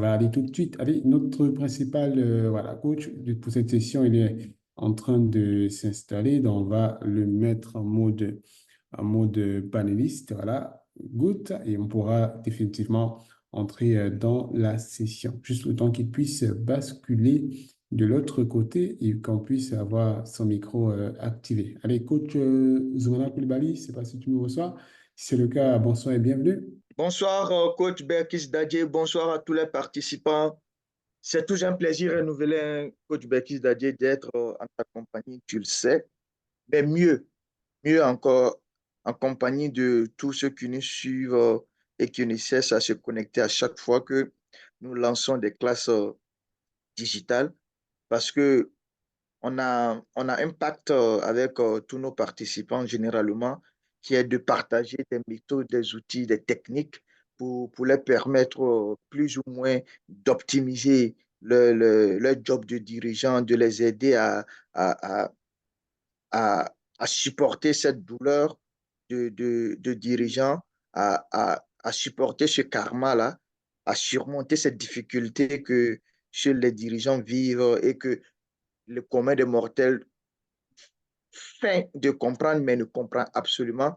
On va aller tout de suite. Allez, notre principal voilà, coach pour cette session, il est en train de s'installer. Donc, on va le mettre en mode panéliste. Voilà, good. Et on pourra définitivement entrer dans la session. Juste le temps qu'il puisse basculer de l'autre côté et qu'on puisse avoir son micro activé. Allez, coach Zoumana Koulibaly, je ne sais pas si tu nous reçois. Si c'est le cas, bonsoir et bienvenue. Bonsoir, coach Berkis Dadje. Bonsoir à tous les participants. C'est toujours un plaisir renouvelé, hein, coach Berkis Dadje, d'être en ta compagnie, tu le sais. Mais mieux encore, en compagnie de tous ceux qui nous suivent et qui ne cessent à se connecter à chaque fois que nous lançons des classes digitales. Parce que on a un pacte avec tous nos participants généralement qui est de partager des méthodes, des outils, des techniques pour les permettre plus ou moins d'optimiser leur job de dirigeant, de les aider à, à, à supporter cette douleur de dirigeant, à supporter ce karma-là, à surmonter cette difficulté que seuls les dirigeants vivent et que le commun des mortels fin de comprendre, mais ne comprend absolument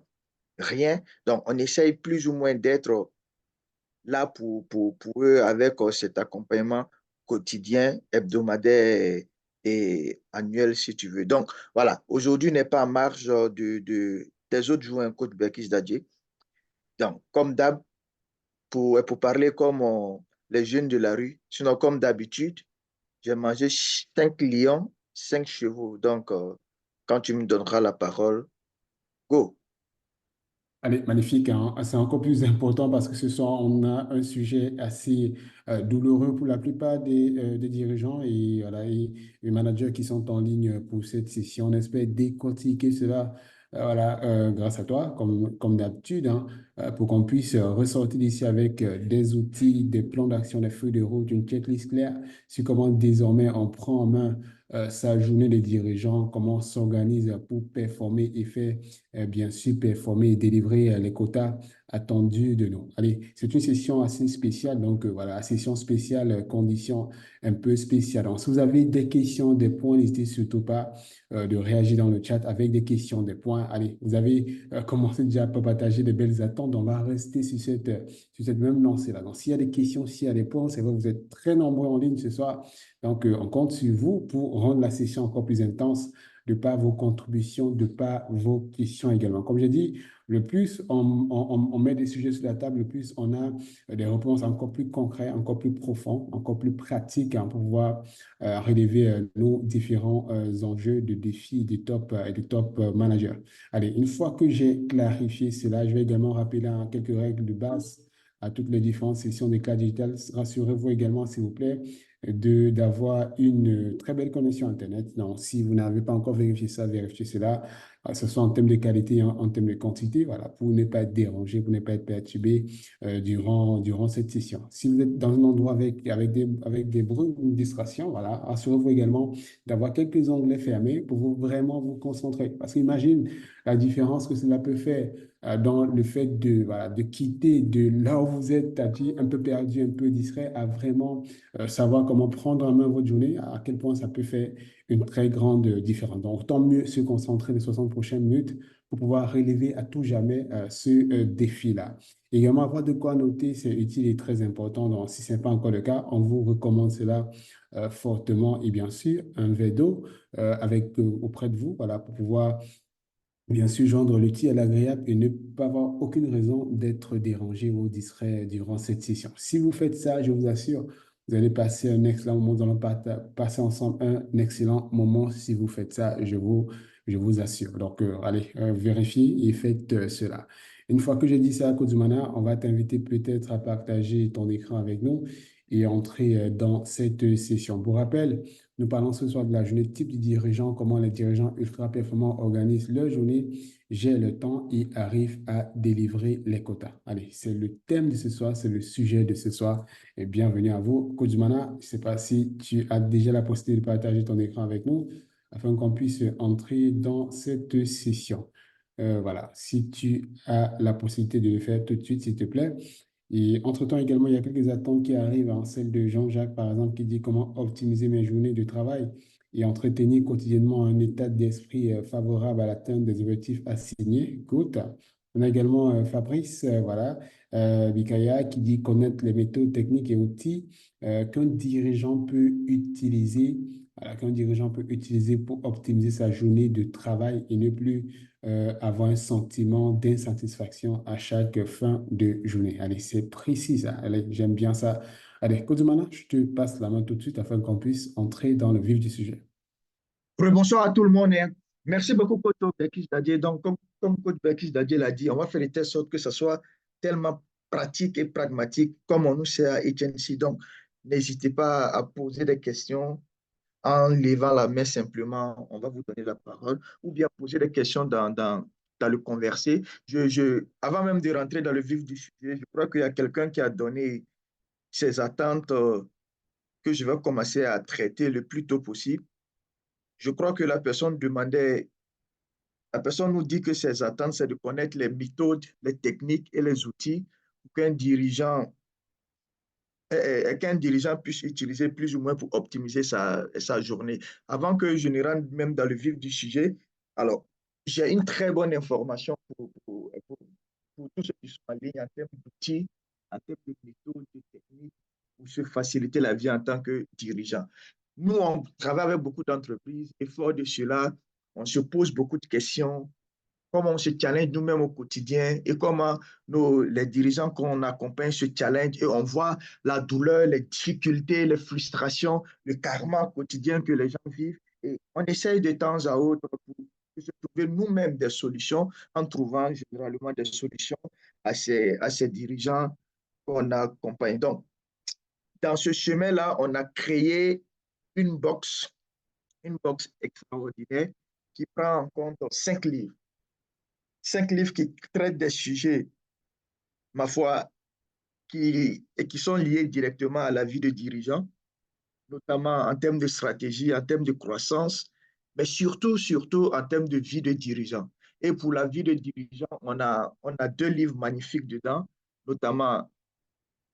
rien. Donc, on essaye plus ou moins d'être là pour eux avec cet accompagnement quotidien, hebdomadaire et annuel, si tu veux. Donc, voilà, aujourd'hui n'est pas en marge des autres jours, un coach Berkis Dadje. Donc, comme d'hab, pour parler comme les jeunes de la rue, sinon comme d'habitude, j'ai mangé 5 lions, 5 chevaux. Donc, quand tu me donneras la parole, go. Allez, magnifique, hein. C'est encore plus important parce que ce soir, on a un sujet assez douloureux pour la plupart des dirigeants et, voilà, et les managers qui sont en ligne pour cette session. On espère décortiquer cela voilà, grâce à toi, comme d'habitude, hein, pour qu'on puisse ressortir d'ici avec des outils, des plans d'action, des feuilles de route, une checklist claire sur comment désormais on prend en main sa journée de dirigeant, comment on s'organise pour performer et faire bien sûr performer et délivrer les quotas attendus de nous. Allez, c'est une session assez spéciale, donc voilà, session spéciale, conditions un peu spéciales. Donc, si vous avez des questions, des points, n'hésitez surtout pas de réagir dans le chat avec des questions, des points. Allez, vous avez commencé déjà à partager des belles attentes, on va rester sur cette même lancée-là. Donc, s'il y a des questions, s'il y a des points, c'est vrai que vous êtes très nombreux en ligne ce soir, donc on compte sur vous pour rendre la session encore plus intense de par vos contributions, de par vos questions également. Comme j'ai dit, le plus on met des sujets sur la table, le plus on a des réponses encore plus concrètes, encore plus profondes, encore plus pratiques hein, pour pouvoir relever nos différents enjeux de défis des top et des top managers. Allez, une fois que j'ai clarifié cela, je vais également rappeler hein, quelques règles de base à toutes les différentes sessions des cas digitales. Rassurez-vous également, s'il vous plaît, d'avoir une très belle connexion Internet. Donc, si vous n'avez pas encore vérifié ça, vérifiez cela, que ce soit en termes de qualité, en termes de quantité, voilà, pour ne pas être dérangé, pour ne pas être perturbé durant cette session. Si vous êtes dans un endroit avec des bruits ou une distraction, voilà, assurez-vous également d'avoir quelques onglets fermés pour vous vraiment vous concentrer. Parce qu'imagine la différence que cela peut faire dans le fait voilà, de quitter de là où vous êtes, c'est-à-dire un peu perdu, un peu distrait, à vraiment savoir comment prendre en main votre journée, à quel point ça peut faire une très grande différence. Donc, autant mieux se concentrer les 60 prochaines minutes pour pouvoir relever à tout jamais ce défi-là. Également, avoir de quoi noter, c'est utile et très important. Donc, si ce n'est pas encore le cas, on vous recommande cela fortement et bien sûr, un verre d'eau auprès de vous, voilà, pour pouvoir bien sûr, joindre l'utile à l'agréable et ne pas avoir aucune raison d'être dérangé ou distrait durant cette session. Si vous faites ça, je vous assure, vous allez passer un excellent moment. Nous allons passer ensemble un excellent moment si vous faites ça, je vous assure. Donc, allez, vérifiez et faites cela. Une fois que j'ai dit ça à Kuzumana, on va t'inviter peut-être à partager ton écran avec nous et entrer dans cette session. Pour rappel, nous parlons ce soir de la journée type du dirigeant, comment les dirigeants ultra performants organisent leur journée, gèrent le temps et arrivent à délivrer les quotas. Allez, c'est le thème de ce soir, c'est le sujet de ce soir. Et bienvenue à vous. Kojumana, je ne sais pas si tu as déjà la possibilité de partager ton écran avec nous afin qu'on puisse entrer dans cette session. Voilà, si tu as la possibilité de le faire tout de suite, s'il te plaît. Et entre-temps également, il y a quelques attentes qui arrivent, hein, celle de Jean-Jacques, par exemple, qui dit comment optimiser mes journées de travail et entretenir quotidiennement un état d'esprit favorable à l'atteinte des objectifs assignés. Good. On a également Fabrice, voilà, Bikaya, qui dit connaître les méthodes techniques et outils qu'un dirigeant peut utiliser, voilà, qu'un dirigeant peut utiliser pour optimiser sa journée de travail et ne plus avoir un sentiment d'insatisfaction à chaque fin de journée. Allez, c'est précis ça. Allez, j'aime bien ça. Allez, Kodumana, je te passe la main tout de suite afin qu'on puisse entrer dans le vif du sujet. Bonsoir à tout le monde, hein. Merci beaucoup, Coach Bekis Dadier. Donc, comme Coach Bekis Dadier l'a dit, on va faire de telle sorte que ce soit tellement pratique et pragmatique comme on nous sait à HNC. Donc, n'hésitez pas à poser des questions en levant la main simplement. On va vous donner la parole ou bien poser des questions dans le conversé. Avant même de rentrer dans le vif du sujet, je crois qu'il y a quelqu'un qui a donné ses attentes que je vais commencer à traiter le plus tôt possible. Je crois que la personne nous dit que ses attentes, c'est de connaître les méthodes, les techniques et les outils pour qu'un dirigeant puisse utiliser plus ou moins pour optimiser sa journée. Avant que je ne rentre même dans le vif du sujet, alors, j'ai une très bonne information pour tous ceux qui sont en ligne en termes d'outils, en termes de méthodes, de techniques, pour se faciliter la vie en tant que dirigeant. Nous, on travaille avec beaucoup d'entreprises et fort de cela, on se pose beaucoup de questions, comment on se challenge nous-mêmes au quotidien et comment les dirigeants qu'on accompagne se challenge et on voit la douleur, les difficultés, les frustrations, le karma quotidien que les gens vivent. Et on essaye de temps à autre pour se trouver nous-mêmes des solutions en trouvant généralement des solutions à ces dirigeants qu'on accompagne. Donc, dans ce chemin-là, on a créé une une box extraordinaire qui prend en compte 5 livres. 5 livres qui traitent des sujets, ma foi, qui sont liés directement à la vie de dirigeant, notamment en termes de stratégie, en termes de croissance, mais surtout en termes de vie de dirigeant. Et pour la vie de dirigeant, on a 2 livres magnifiques dedans, notamment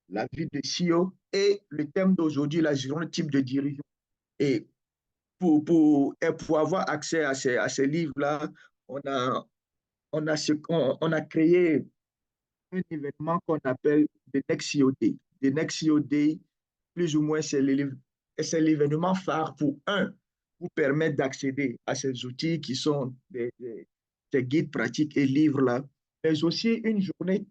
la vie de CEO et le thème d'aujourd'hui, la journée type de dirigeant. Et pour avoir accès à ces livres-là, on a, on a créé un événement qu'on appelle the Next CEO Day. The Next CEO Day, plus ou moins, c'est l'événement phare pour vous permettre d'accéder à ces outils qui sont des guides pratiques et livres là, mais aussi une journée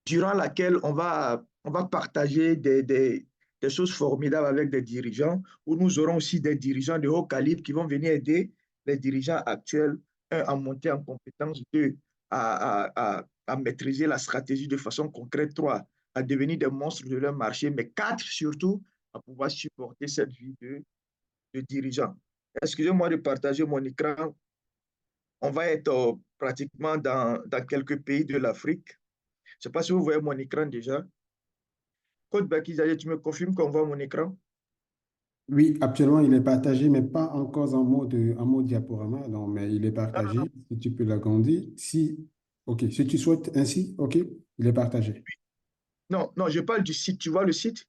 durant laquelle on va partager des choses formidables avec des dirigeants, où nous aurons aussi des dirigeants de haut calibre qui vont venir aider les dirigeants actuels, un, à monter en compétence, deux, à maîtriser la stratégie de façon concrète, trois, à devenir des monstres de leur marché, mais quatre, surtout, à pouvoir supporter cette vie de dirigeant. Excusez-moi de partager mon écran. On va être pratiquement dans quelques pays de l'Afrique. Je ne sais pas si vous voyez mon écran déjà. Code Bakizaya, tu me confirmes qu'on voit mon écran? Oui, actuellement, il est partagé, mais pas encore en mode diaporama. Donc, mais il est partagé. Si tu peux l'agrandir. Si, OK, si tu souhaites ainsi, OK, il est partagé. Non, non, je parle du site. Tu vois le site?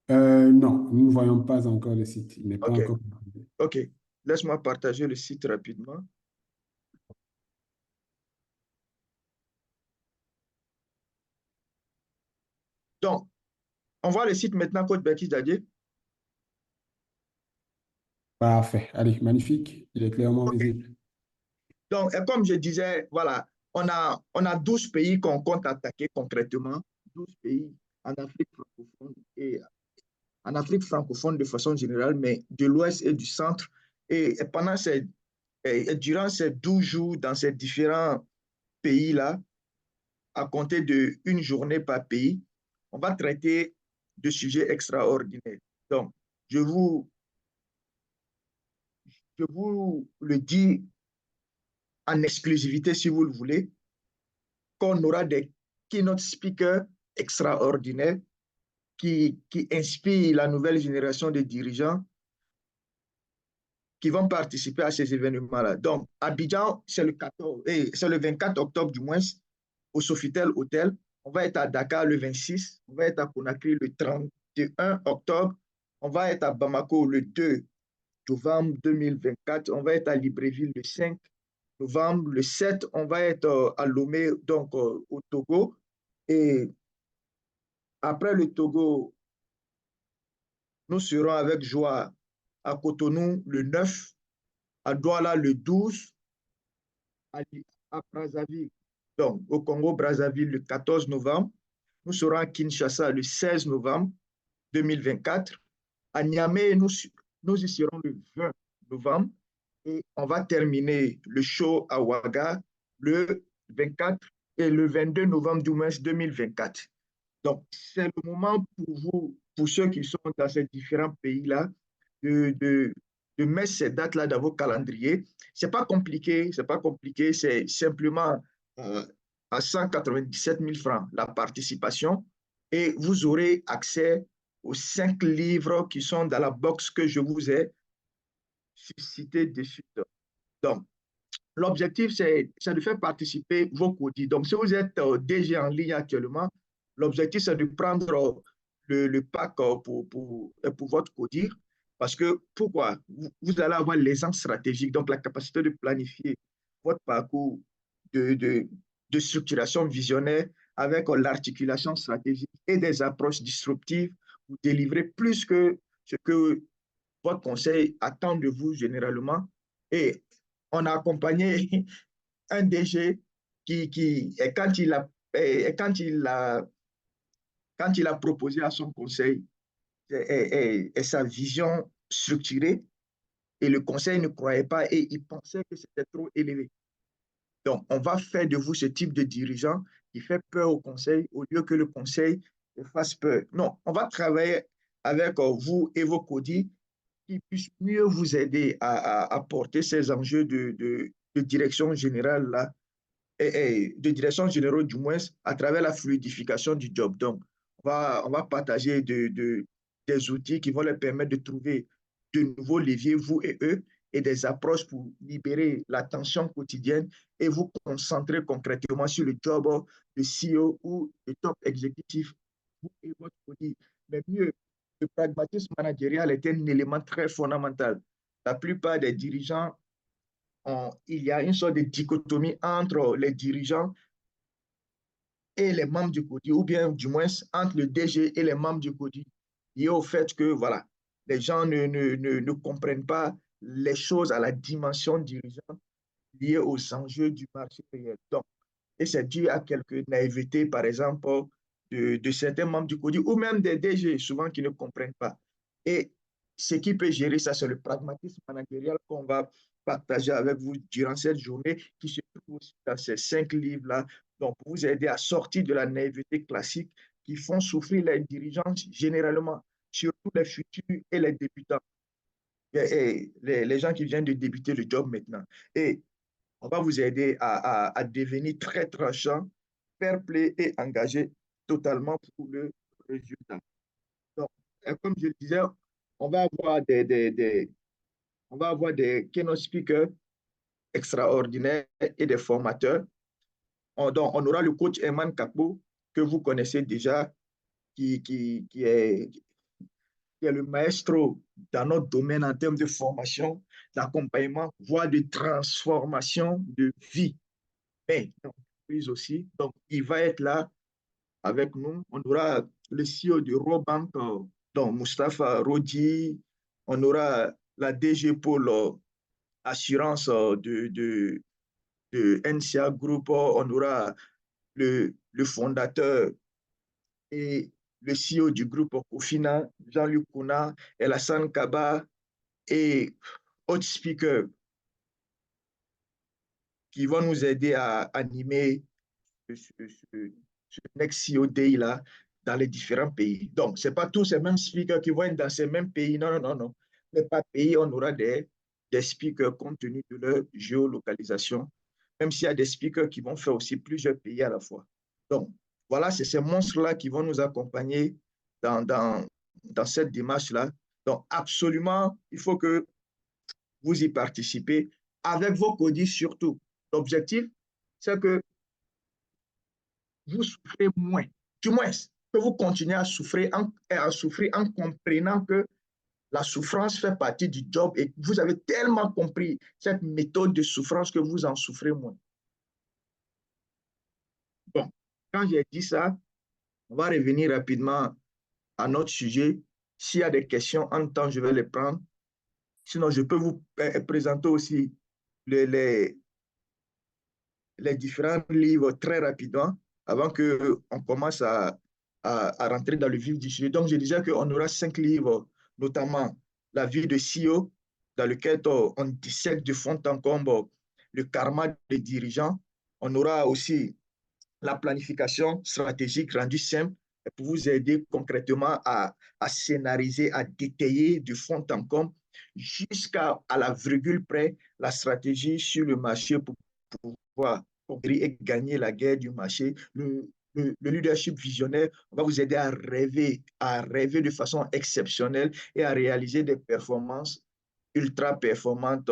Non, nous ne voyons pas encore le site. Il n'est pas OK, encore partagé. OK. Laisse-moi partager le site rapidement. Donc, on voit le site maintenant, Code Bakizaya. Parfait. Allez, magnifique. Il est clairement OK. visible. Donc, et comme je disais, voilà, on a 12 pays qu'on compte attaquer concrètement. 12 pays en Afrique francophone et en Afrique francophone de façon générale, mais de l'Ouest et du Centre. Et pendant durant ces 12 jours dans ces différents pays-là, à compter d'une journée par pays, on va traiter de sujets extraordinaires. Donc, je vous, je vous le dis en exclusivité, si vous le voulez, qu'on aura des keynote speakers extraordinaires qui inspirent la nouvelle génération de dirigeants qui vont participer à ces événements-là. Donc, Abidjan, c'est le 14, c'est le 24 octobre du moins, au Sofitel Hotel. On va être à Dakar le 26, on va être à Conakry le 31 octobre, on va être à Bamako le 2 novembre 2024, on va être à Libreville le 5 novembre, le 7, on va être à Lomé, donc au Togo. Et après le Togo, nous serons avec joie à Cotonou le 9, à Douala le 12, à Brazzaville, donc au Congo-Brazzaville le 14 novembre. Nous serons à Kinshasa le 16 novembre 2024. À Niamey, nous y serons le 20 novembre. Et on va terminer le show à Ouaga le 24 et le 22 novembre du mois 2024. Donc, c'est le moment pour vous, pour ceux qui sont dans ces différents pays-là, de, de, de mettre ces dates-là dans vos calendriers. C'est pas compliqué, c'est simplement euh, à 197 000 francs la participation et vous aurez accès aux 5 livres qui sont dans la box que je vous ai cité dessus. Donc, l'objectif, c'est de faire participer vos codis. Donc, si vous êtes déjà en ligne actuellement, l'objectif, c'est de prendre le pack pour votre codir. Parce que, pourquoi? Vous allez avoir l'aisance stratégique, donc la capacité de planifier votre parcours de, de, de structuration visionnaire avec l'articulation stratégique et des approches disruptives. Vous délivrez plus que ce que votre conseil attend de vous généralement. Et on a accompagné un DG et quand il a proposé à son conseil et sa vision structurée, et le conseil ne croyait pas et il pensait que c'était trop élevé. Donc, on va faire de vous ce type de dirigeant qui fait peur au conseil au lieu que le conseil fasse peur. Non, on va travailler avec vous et vos codis qui puissent mieux vous aider à porter ces enjeux de direction générale là, et de direction générale du moins à travers la fluidification du job. Donc, on va partager des outils qui vont leur permettre de trouver de nouveaux leviers, vous et eux, et des approches pour libérer la tension quotidienne et vous concentrer concrètement sur le job de CEO ou de top exécutif, vous et votre produit. Mais mieux, le pragmatisme managérial est un élément très fondamental. La plupart des dirigeants il y a une sorte de dichotomie entre les dirigeants et les membres du CODI, ou bien du moins entre le DG et les membres du CODI, lié au fait que voilà, les gens ne comprennent pas les choses à la dimension dirigeante liées aux enjeux du marché réel. Donc, et c'est dû à quelques naïvetés, par exemple, certains membres du CODI ou même des DG, souvent qui ne comprennent pas. Et ce qui peut gérer ça, c'est le pragmatisme managérial qu'on va partager avec vous durant cette journée, qui se trouve aussi dans ces 5 livres-là, donc pour vous aider à sortir de la naïveté classique qui font souffrir les dirigeants généralement, surtout les futurs et les débutants, et les gens qui viennent de débuter le job maintenant. Et on va vous aider à devenir très tranchant, fair play et engagé totalement pour le résultat. Donc, comme je le disais, on va avoir on va avoir des keynote speakers extraordinaires et des formateurs. Donc, on aura le coach Eman Kapo, que vous connaissez déjà, qui est le maestro dans notre domaine en termes de formation, d'accompagnement, voire de transformation de vie. Mais d'entreprise aussi. Donc, il va être là avec nous. On aura le CEO de Robank, donc Mustapha Rodi. On aura la DG Pôle Assurance de NCA Group. On aura le fondateur et le CEO du groupe Kofina, Jean-Luc Kouna, Elassane Kaba et autres speakers qui vont nous aider à animer ce Next CEO Day là dans les différents pays. Donc, ce n'est pas tous ces mêmes speakers qui vont être dans ces mêmes pays. Non, non, non, non. Mais par pays, on aura des speakers compte tenu de leur géolocalisation, même s'il y a des speakers qui vont faire aussi plusieurs pays à la fois. Donc, voilà, c'est ces monstres-là qui vont nous accompagner dans cette démarche-là. Donc, absolument, il faut que vous y participez avec vos codis surtout. L'objectif, c'est que vous souffrez moins. Du moins, que vous continuez à souffrir en comprenant que la souffrance fait partie du job et vous avez tellement compris cette méthode de souffrance que vous en souffrez moins. Bon, quand j'ai dit ça, on va revenir rapidement à notre sujet. S'il y a des questions en temps, je vais les prendre. Sinon, je peux vous présenter aussi les, les, les différents livres très rapidement avant qu'on commence à rentrer dans le vif du sujet. Donc, je disais qu'on aura 5 livres, notamment La vie de CEO, dans lequel on dissèque de fond en comble le karma des dirigeants. On aura aussi la planification stratégique rendue simple pour vous aider concrètement à scénariser, à détailler de fond en comble jusqu'à la virgule près la stratégie sur le marché pour pouvoir conquérir et gagner la guerre du marché. Le leadership visionnaire va vous aider à rêver de façon exceptionnelle et à réaliser des performances ultra performantes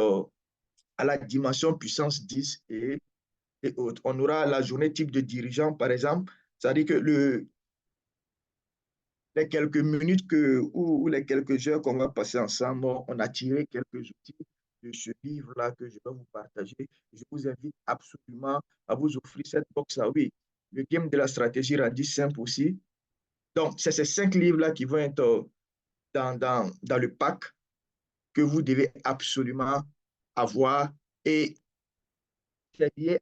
à la dimension puissance 10 et autres. On aura la journée type de dirigeant, par exemple, c'est-à-dire que les quelques minutes ou les quelques heures qu'on va passer ensemble, on a tiré quelques outils de ce livre-là que je vais vous partager. Je vous invite absolument à vous offrir cette box-là. Oui, le game de la stratégie rendu simple aussi. Donc, c'est ces 5 livres-là qui vont être dans le pack que vous devez absolument avoir et lié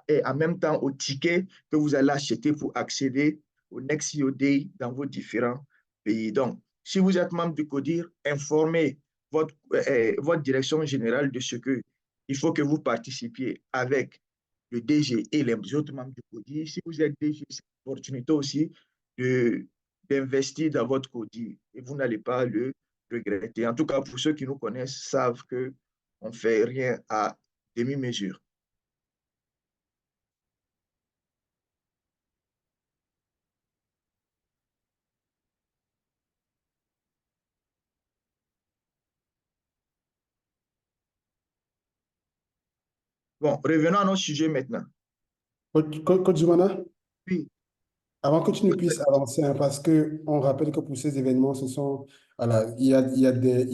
et en même temps au ticket que vous allez acheter pour accéder au Next CEO Day dans vos différents pays. Donc, si vous êtes membre du CODIR, informez votre direction générale de ce que il faut que vous participiez avec le DG et les autres membres du CODIR. Si vous êtes DG, c'est une opportunité aussi d'investir dans votre CODIR et vous n'allez pas le regretter. En tout cas, pour ceux qui nous connaissent, savent qu'on ne fait rien à demi-mesure. Bon, revenons à notre sujet maintenant. Coach Zumana, Oui, avant que tu ne puisses avancer, hein, parce que on rappelle que pour ces événements, voilà, il y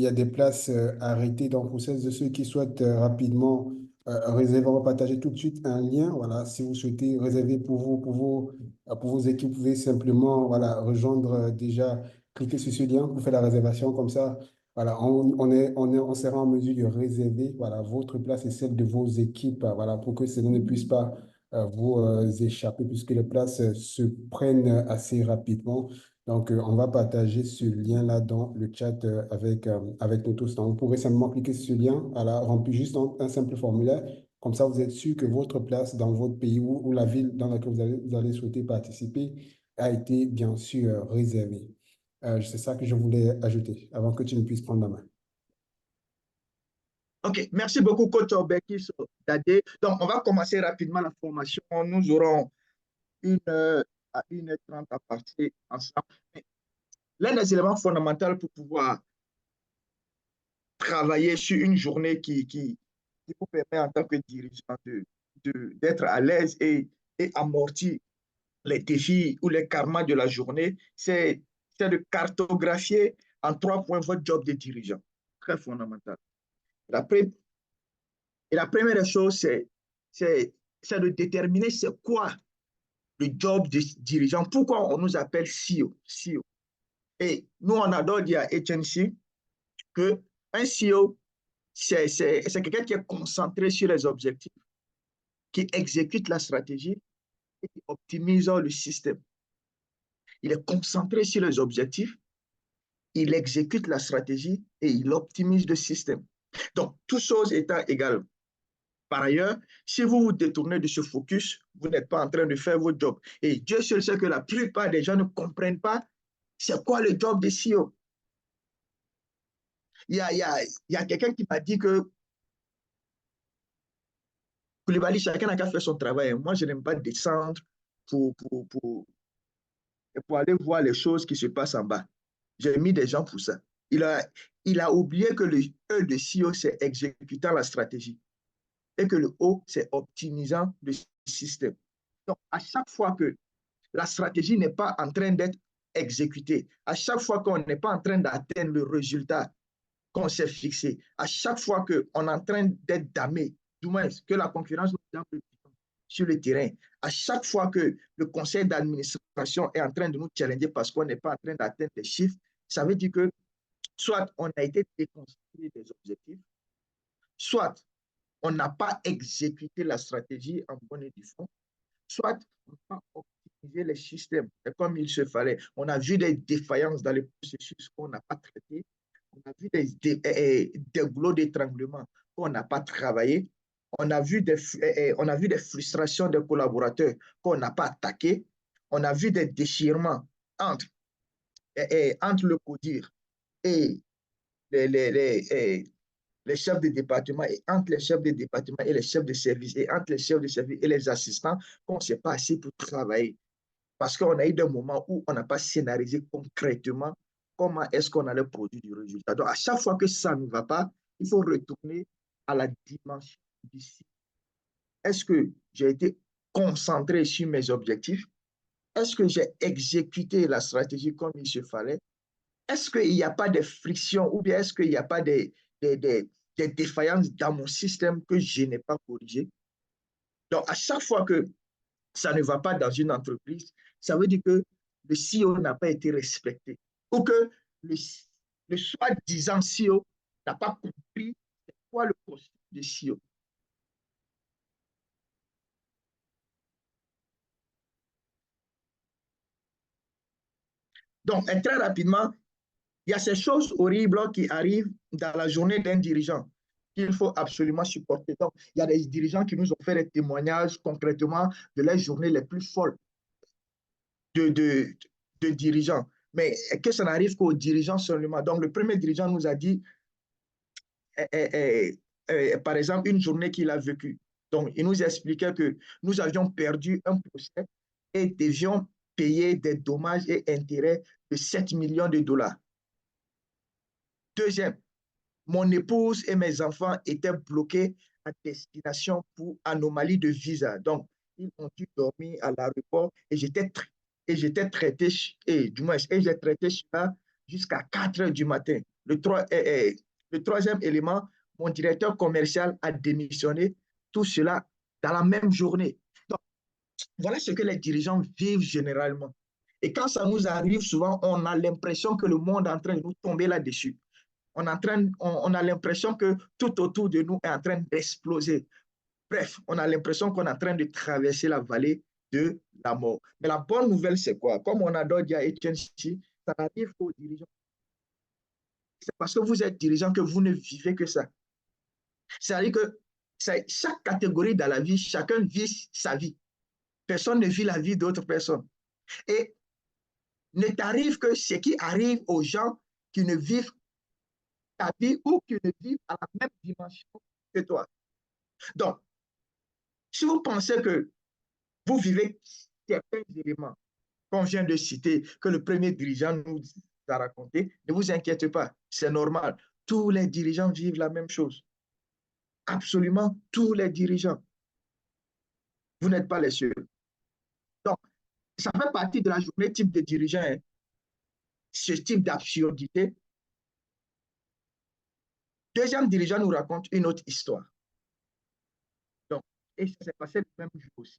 a des places arrêtées. Donc, pour celles de ceux qui souhaitent rapidement réserver, on va partager tout de suite un lien. Voilà, si vous souhaitez réserver pour vos équipes, vous pouvez simplement voilà, rejoindre déjà, cliquer sur ce lien pour faire la réservation. Comme ça, voilà, on sera en mesure de réserver voilà, votre place et celle de vos équipes, voilà, pour que cela ne puisse pas vous échapper puisque les places se prennent assez rapidement. Donc, on va partager ce lien-là dans le chat avec nous tous. Donc, vous pourrez simplement cliquer sur ce lien, remplir juste un simple formulaire. Comme ça, vous êtes sûr que votre place dans votre pays ou la ville dans laquelle vous allez souhaiter participer a été bien sûr réservée. C'est ça que je voulais ajouter avant que tu ne puisses prendre la main. OK, merci beaucoup, coach Bekis Dadé. Donc, on va commencer rapidement la formation. Nous aurons 1 heure à 1h30 à passer ensemble. L'un des éléments fondamentaux pour pouvoir travailler sur une journée qui vous permet en tant que dirigeant d'être à l'aise et amortir les défis ou les karmas de la journée, c'est de cartographier en 3 points votre job de dirigeant. Très fondamental. La, Et la première chose, c'est de déterminer c'est quoi le job de dirigeant. Pourquoi on nous appelle CEO? CEO. Et nous, on adore dire à HNC qu'un CEO, c'est quelqu'un qui est concentré sur les objectifs, qui exécute la stratégie et qui optimise le système. Il est concentré sur les objectifs, il exécute la stratégie et il optimise le système. Donc, toutes choses étant égales, par ailleurs, si vous vous détournez de ce focus, vous n'êtes pas en train de faire votre job. Et Dieu seul sait que la plupart des gens ne comprennent pas c'est quoi le job de CEO. Il y a quelqu'un qui m'a dit que Koulibaly, chacun n'a qu'à faire son travail. Moi, je n'aime pas descendre pour, pour, pour, pour aller voir les choses qui se passent en bas. J'ai mis des gens pour ça. Il a, il a oublié que le E de CEO, c'est exécutant la stratégie et que le O, c'est optimisant le système. Donc, à chaque fois que la stratégie n'est pas en train d'être exécutée, à chaque fois qu'on n'est pas en train d'atteindre le résultat qu'on s'est fixé, à chaque fois qu'on est en train d'être damé, du moins que la concurrence nous donne sur le terrain, à chaque fois que le conseil d'administration est en train de nous challenger parce qu'on n'est pas en train d'atteindre les chiffres, ça veut dire que soit on a été déconcentré des objectifs, soit on n'a pas exécuté la stratégie en bonne et due forme, soit on n'a pas optimisé les systèmes comme il se fallait. On a vu des défaillances dans les processus qu'on n'a pas traités. On a vu des goulots d'étranglement qu'on n'a pas travaillé. On a vu des frustrations des collaborateurs qu'on n'a pas attaquées. On a vu des déchirements entre, entre le CODIR et les, les, les, les chefs de département et entre les chefs de département et les chefs de service et entre les chefs de service et les assistants qu'on ne s'est pas assez pour travailler. Parce qu'on a eu des moments où on n'a pas scénarisé concrètement comment est-ce qu'on allait produire du résultat. Donc, à chaque fois que ça ne va pas, il faut retourner à la dimension d'ici. Est-ce que j'ai été concentré sur mes objectifs? Est-ce que j'ai exécuté la stratégie comme il se fallait? Est-ce qu'il n'y a pas de friction ou bien est-ce qu'il n'y a pas des, des, des défaillances dans mon système que je n'ai pas corrigé? Donc, à chaque fois que ça ne va pas dans une entreprise, ça veut dire que le CEO n'a pas été respecté ou que le soi-disant CEO n'a pas compris quoi le poste de CEO. Donc, très rapidement, il y a ces choses horribles qui arrivent dans la journée d'un dirigeant qu'il faut absolument supporter. Donc, il y a des dirigeants qui nous ont fait des témoignages concrètement de les journées les plus folles de, de, de dirigeants. Mais que ça n'arrive qu'aux dirigeants seulement. Donc, le premier dirigeant nous a dit, par exemple, une journée qu'il a vécue. Donc, il nous expliquait que nous avions perdu un procès et devions payer des dommages et intérêts de 7 millions de dollars. Deuxième, mon épouse et mes enfants étaient bloqués à destination pour anomalie de visa. Donc, ils ont dû dormir à l'aéroport et j'étais traité, et du moins, et j'ai traité cela jusqu'à 4 heures du matin. Le troisième élément, mon directeur commercial a démissionné, tout cela dans la même journée. Donc, voilà ce que les dirigeants vivent généralement. Et quand ça nous arrive, souvent, on a l'impression que le monde est en train de nous tomber là-dessus. On a l'impression que tout autour de nous est en train d'exploser. Bref, on a l'impression qu'on est en train de traverser la vallée de la mort. Mais la bonne nouvelle, c'est quoi? Comme on adore dire à Etienne Chi, ça n'arrive qu'aux dirigeants. C'est parce que vous êtes dirigeant que vous ne vivez que ça. C'est-à-dire que chaque catégorie dans la vie, chacun vit sa vie. Personne ne vit la vie d'autres personnes. Et ne t'arrive que ce qui arrive aux gens qui ne vivent ta vie ou qui ne vivent à la même dimension que toi. Donc, si vous pensez que vous vivez certains éléments qu'on vient de citer, que le premier dirigeant nous a raconté, ne vous inquiétez pas, c'est normal. Tous les dirigeants vivent la même chose. Absolument tous les dirigeants. Vous n'êtes pas les seuls. Donc, ça fait partie de la journée type de dirigeant, hein, ce type d'absurdité. Deuxième dirigeant nous raconte une autre histoire. Donc, et ça s'est passé le même jour aussi.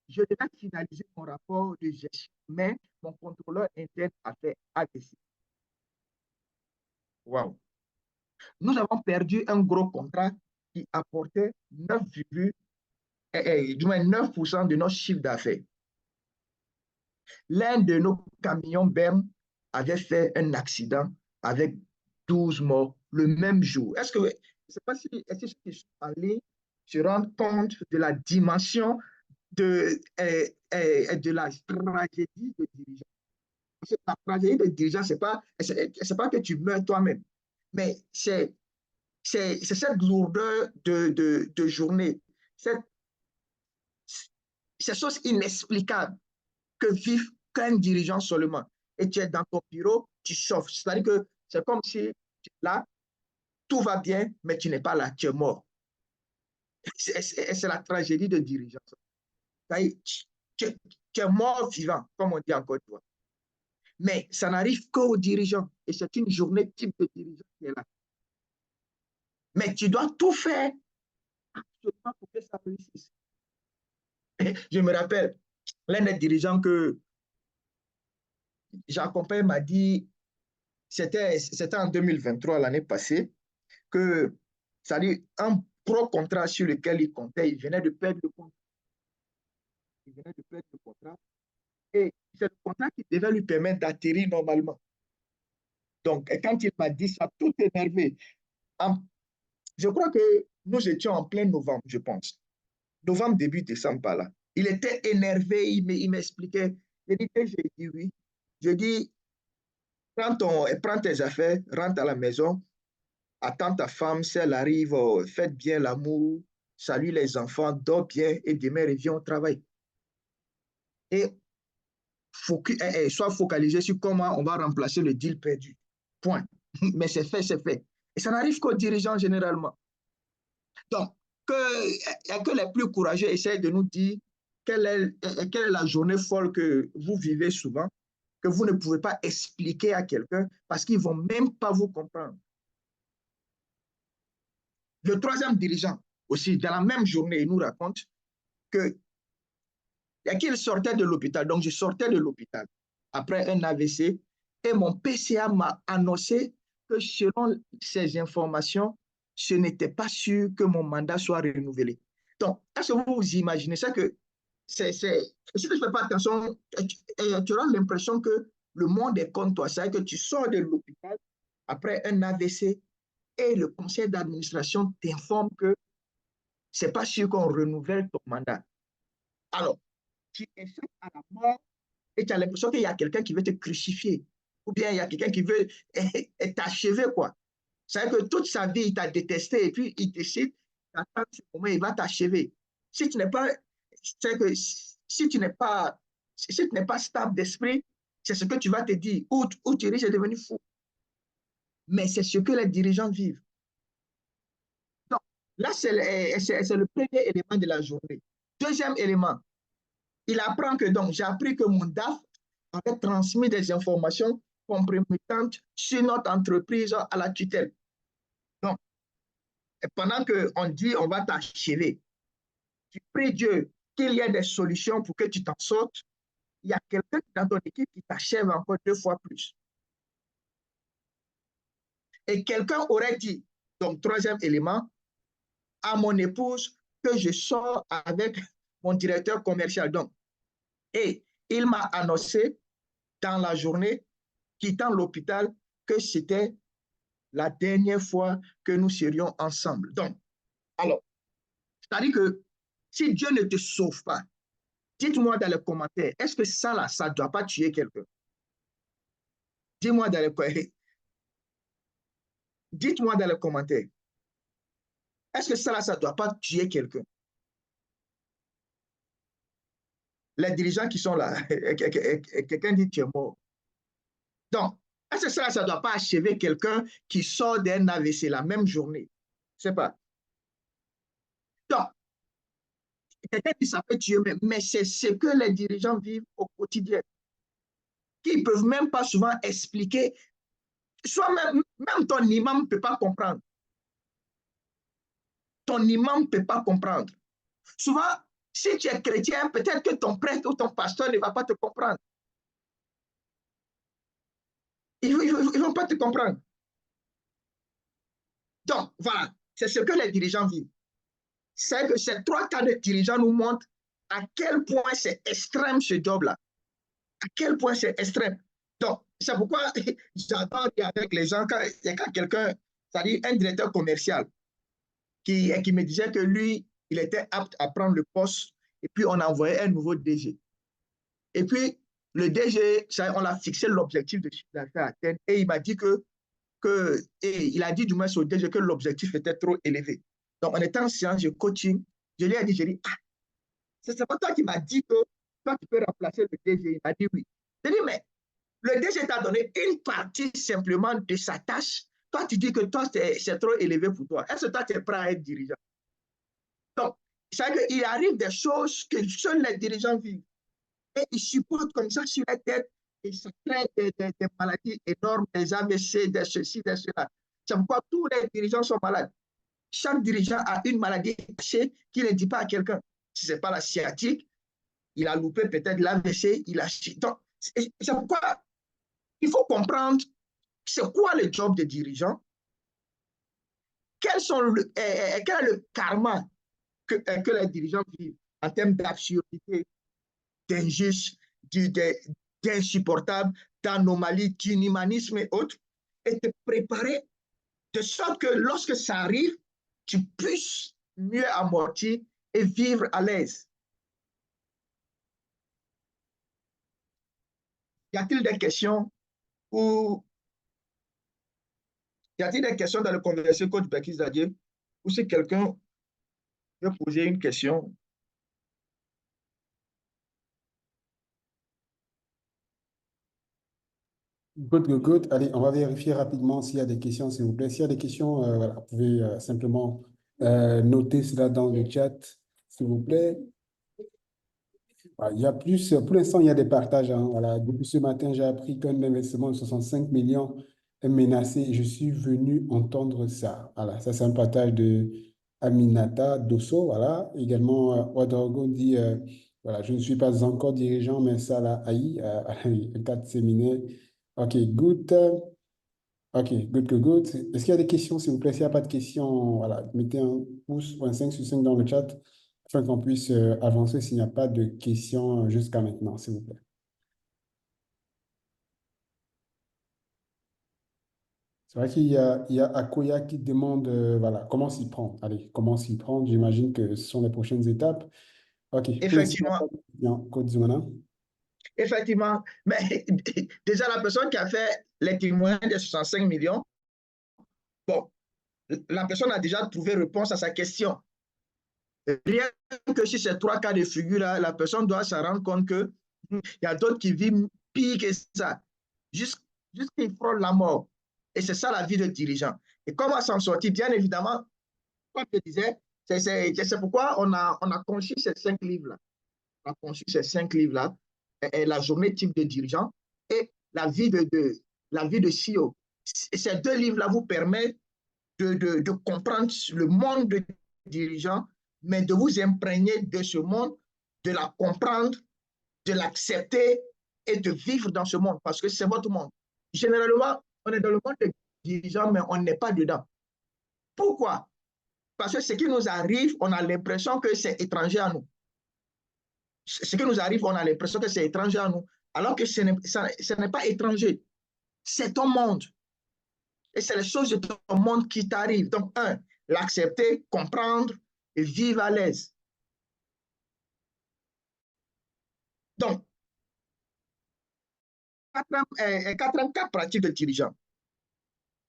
Je devais finaliser mon rapport de gestion, mais mon contrôleur interne a fait AVC. Wow. Nous avons perdu un gros contrat qui apportait 9% de notre chiffre d'affaires. L'un de nos camions BEM avait fait un accident avec 12 morts le même jour. Est-ce que, je ne sais pas si est-ce que je suis allé se rendre compte de la dimension de la tragédie de dirigeant. La tragédie de dirigeant, c'est pas que tu meurs toi-même, mais c'est cette lourdeur de journée, cette, ces choses inexplicables que vivent qu'un dirigeant seulement. Et tu es dans ton bureau, tu chauffes. C'est-à-dire que c'est comme si là, tout va bien, mais tu n'es pas là, tu es mort. C'est la tragédie de dirigeant. Tu es mort vivant, comme on dit en Côte d'Ivoire. Mais ça n'arrive qu'aux dirigeants. Et c'est une journée type de dirigeant qui est là. Mais tu dois tout faire absolument pour que ça réussisse. Je me rappelle, l'un des dirigeants que j'accompagne m'a dit, c'était en 2023, l'année passée, que ça dit un pro contrat sur lequel il comptait, il venait de perdre le contrat. Il venait de perdre le contrat. Et c'est le contrat qui devait lui permettre d'atterrir normalement. Donc, quand il m'a dit ça, tout énervé. Je crois que nous étions en plein novembre, je pense. Novembre, début décembre, par là. Il était énervé, il m'expliquait. J'ai dit oui. Je dis, prends tes affaires, rentre à la maison, attends ta femme, si elle arrive, faites bien l'amour, salue les enfants, dors bien et demain reviens au travail. Et sois focalisé sur comment on va remplacer le deal perdu. Point. Mais c'est fait, c'est fait. Et ça n'arrive qu'aux dirigeants généralement. Donc, il n'y a que les plus courageux essayent de nous dire quelle est la journée folle que vous vivez souvent, que vous ne pouvez pas expliquer à quelqu'un parce qu'ils ne vont même pas vous comprendre. Le troisième dirigeant, aussi, dans la même journée, il nous raconte que qu'il sortait de l'hôpital. Donc, je sortais de l'hôpital après un AVC et mon PCA m'a annoncé que selon ces informations, ce n'était pas sûr que mon mandat soit renouvelé. Donc, est-ce que vous imaginez ça que si tu ne fais pas attention, tu auras l'impression que le monde est contre toi. C'est-à-dire que tu sors de l'hôpital après un AVC et le conseil d'administration t'informe que ce n'est pas sûr qu'on renouvelle ton mandat. Alors, tu échappes à la mort et tu as l'impression qu'il y a quelqu'un qui veut te crucifier ou bien il y a quelqu'un qui veut t'achever, quoi. C'est-à-dire que toute sa vie, il t'a détesté et puis il décide qu'à ce moment, il va t'achever. Si tu n'es pas, c'est que si tu n'es pas, si tu n'es pas stable d'esprit, c'est ce que tu vas te dire, ou tu risques de devenir fou. Mais c'est ce que les dirigeants vivent. Donc, là, c'est le premier élément de la journée. Deuxième élément, il apprend que, donc, j'ai appris que mon DAF avait transmis des informations compromettantes sur notre entreprise à la tutelle. Donc, pendant qu'on dit on va t'achever, tu pries Dieu qu'il y ait des solutions pour que tu t'en sortes. Il y a quelqu'un dans ton équipe qui t'achève encore 2 fois plus. Et quelqu'un aurait dit, donc troisième élément, à mon épouse que je sors avec mon directeur commercial. Donc, et il m'a annoncé dans la journée, quittant l'hôpital, que c'était la dernière fois que nous serions ensemble. Donc, alors, c'est-à-dire que si Dieu ne te sauve pas, dites-moi dans les commentaires, est-ce que ça, là, ça ne doit pas tuer quelqu'un? Dites-moi dans les, dites-moi dans les commentaires, est-ce que ça, là, ça ne doit pas tuer quelqu'un? Les dirigeants qui sont là, quelqu'un dit tu es mort. Donc, est-ce que ça, ça ne doit pas achever quelqu'un qui sort d'un AVC la même journée? Je ne sais pas. Donc, quelqu'un dit ça peut tuer, mais c'est ce que les dirigeants vivent au quotidien, qui ne peuvent même pas souvent expliquer. Soit même ton imam ne peut pas comprendre. Ton imam ne peut pas comprendre. Souvent, si tu es chrétien, peut-être que ton prêtre ou ton pasteur ne va pas te comprendre. Ils ne vont pas te comprendre. Donc, voilà, c'est ce que les dirigeants vivent. C'est que ces 3 cas de dirigeants nous montrent à quel point c'est extrême ce job-là. À quel point c'est extrême. Donc, c'est pourquoi j'adore dire avec les gens, quand il y a quelqu'un, c'est-à-dire un directeur commercial, qui me disait que lui, il était apte à prendre le poste, et puis on a envoyé un nouveau DG. Et puis, le DG, on a fixé l'objectif de chiffre d'affaires à atteindre, et il m'a dit et il a dit du moins au DG que l'objectif était trop élevé. Donc, en étant en séance de coaching, je lui ai dit, ah, c'est pas toi qui m'as dit que toi, tu peux remplacer le DG. Il m'a dit oui. Je lui ai dit, mais le DG t'a donné une partie simplement de sa tâche. Toi, tu dis que toi, c'est trop élevé pour toi. Est-ce que toi, tu es prêt à être dirigeant? Donc, C'est-à-dire qu'il arrive des choses que seuls les dirigeants vivent. Et ils supportent comme ça sur la tête et ça crée des maladies énormes, des AVC, des ceci, des cela. C'est pourquoi tous les dirigeants sont malades. Chaque dirigeant a une maladie cachée qu'il ne dit pas à quelqu'un. Si ce n'est pas la sciatique, il a loupé peut-être l'AVC, il a... Donc, c'est pourquoi il faut comprendre c'est quoi le job des dirigeants, quel est le karma que les dirigeants vivent en termes d'absurdité, d'injustice, d'insupportable, d'anomalies, d'inhumanisme et autres, et te préparer de sorte que lorsque ça arrive, tu puisses mieux amortir et vivre à l'aise. Y a-t-il des questions ou y a-t-il des questions dans le conversation coach Bekis Dadier ou si quelqu'un veut poser une question? Good, good, good. Allez, on va vérifier rapidement s'il y a des questions, s'il vous plaît. S'il y a des questions, voilà, vous pouvez simplement noter cela dans le chat, s'il vous plaît. Il y a plus, pour l'instant, il y a des partages, hein. Voilà. Depuis ce matin, j'ai appris qu'un investissement de 65 millions est menacé. Je suis venu entendre ça. Voilà, ça, c'est un partage de Aminata Dosso. Voilà. Également, Ouedraogo dit voilà, je ne suis pas encore dirigeant, mais ça l'a haï. Un cas de séminaire. OK, good. OK, good, good, good. Est-ce qu'il y a des questions, s'il vous plaît? S'il n'y a pas de questions, voilà, mettez un pouce ou un 5 sur 5 dans le chat afin qu'on puisse avancer s'il n'y a pas de questions jusqu'à maintenant, s'il vous plaît. C'est vrai qu'il y a Akoya qui demande voilà, comment s'y prendre. Allez, comment s'y prendre? J'imagine que ce sont les prochaines étapes. OK, pour l'instant, il n'y a pas Effectivement, de questions. Code Zumana. effectivement. Mais déjà, la personne qui a fait les témoins des 65 millions, bon, la personne a déjà trouvé réponse à sa question. Rien que sur ces trois cas de figure-là, la personne doit se rendre compte qu'il y a d'autres qui vivent pire que ça, jusqu'à qu'ils frôlent la mort. Et c'est ça la vie de dirigeant. Et comment s'en sortir? Bien évidemment, comme je disais, c'est pourquoi on a conçu ces 5 livres-là. On a conçu ces 5 livres-là, et la journée type de dirigeant et la vie de CEO. Ces 2 livres-là vous permettent de comprendre le monde de dirigeant, mais de vous imprégner de ce monde, de la comprendre, de l'accepter et de vivre dans ce monde, parce que c'est votre monde. Généralement, on est dans le monde des dirigeants, mais on n'est pas dedans. Pourquoi? Parce que ce qui nous arrive, on a l'impression que c'est étranger à nous. Ce qui nous arrive, on a l'impression que c'est étranger à nous, alors que ce n'est pas étranger. C'est ton monde. Et c'est les choses de ton monde qui t'arrivent. Donc, l'accepter, comprendre et vivre à l'aise. Donc, 4 pratiques de dirigeant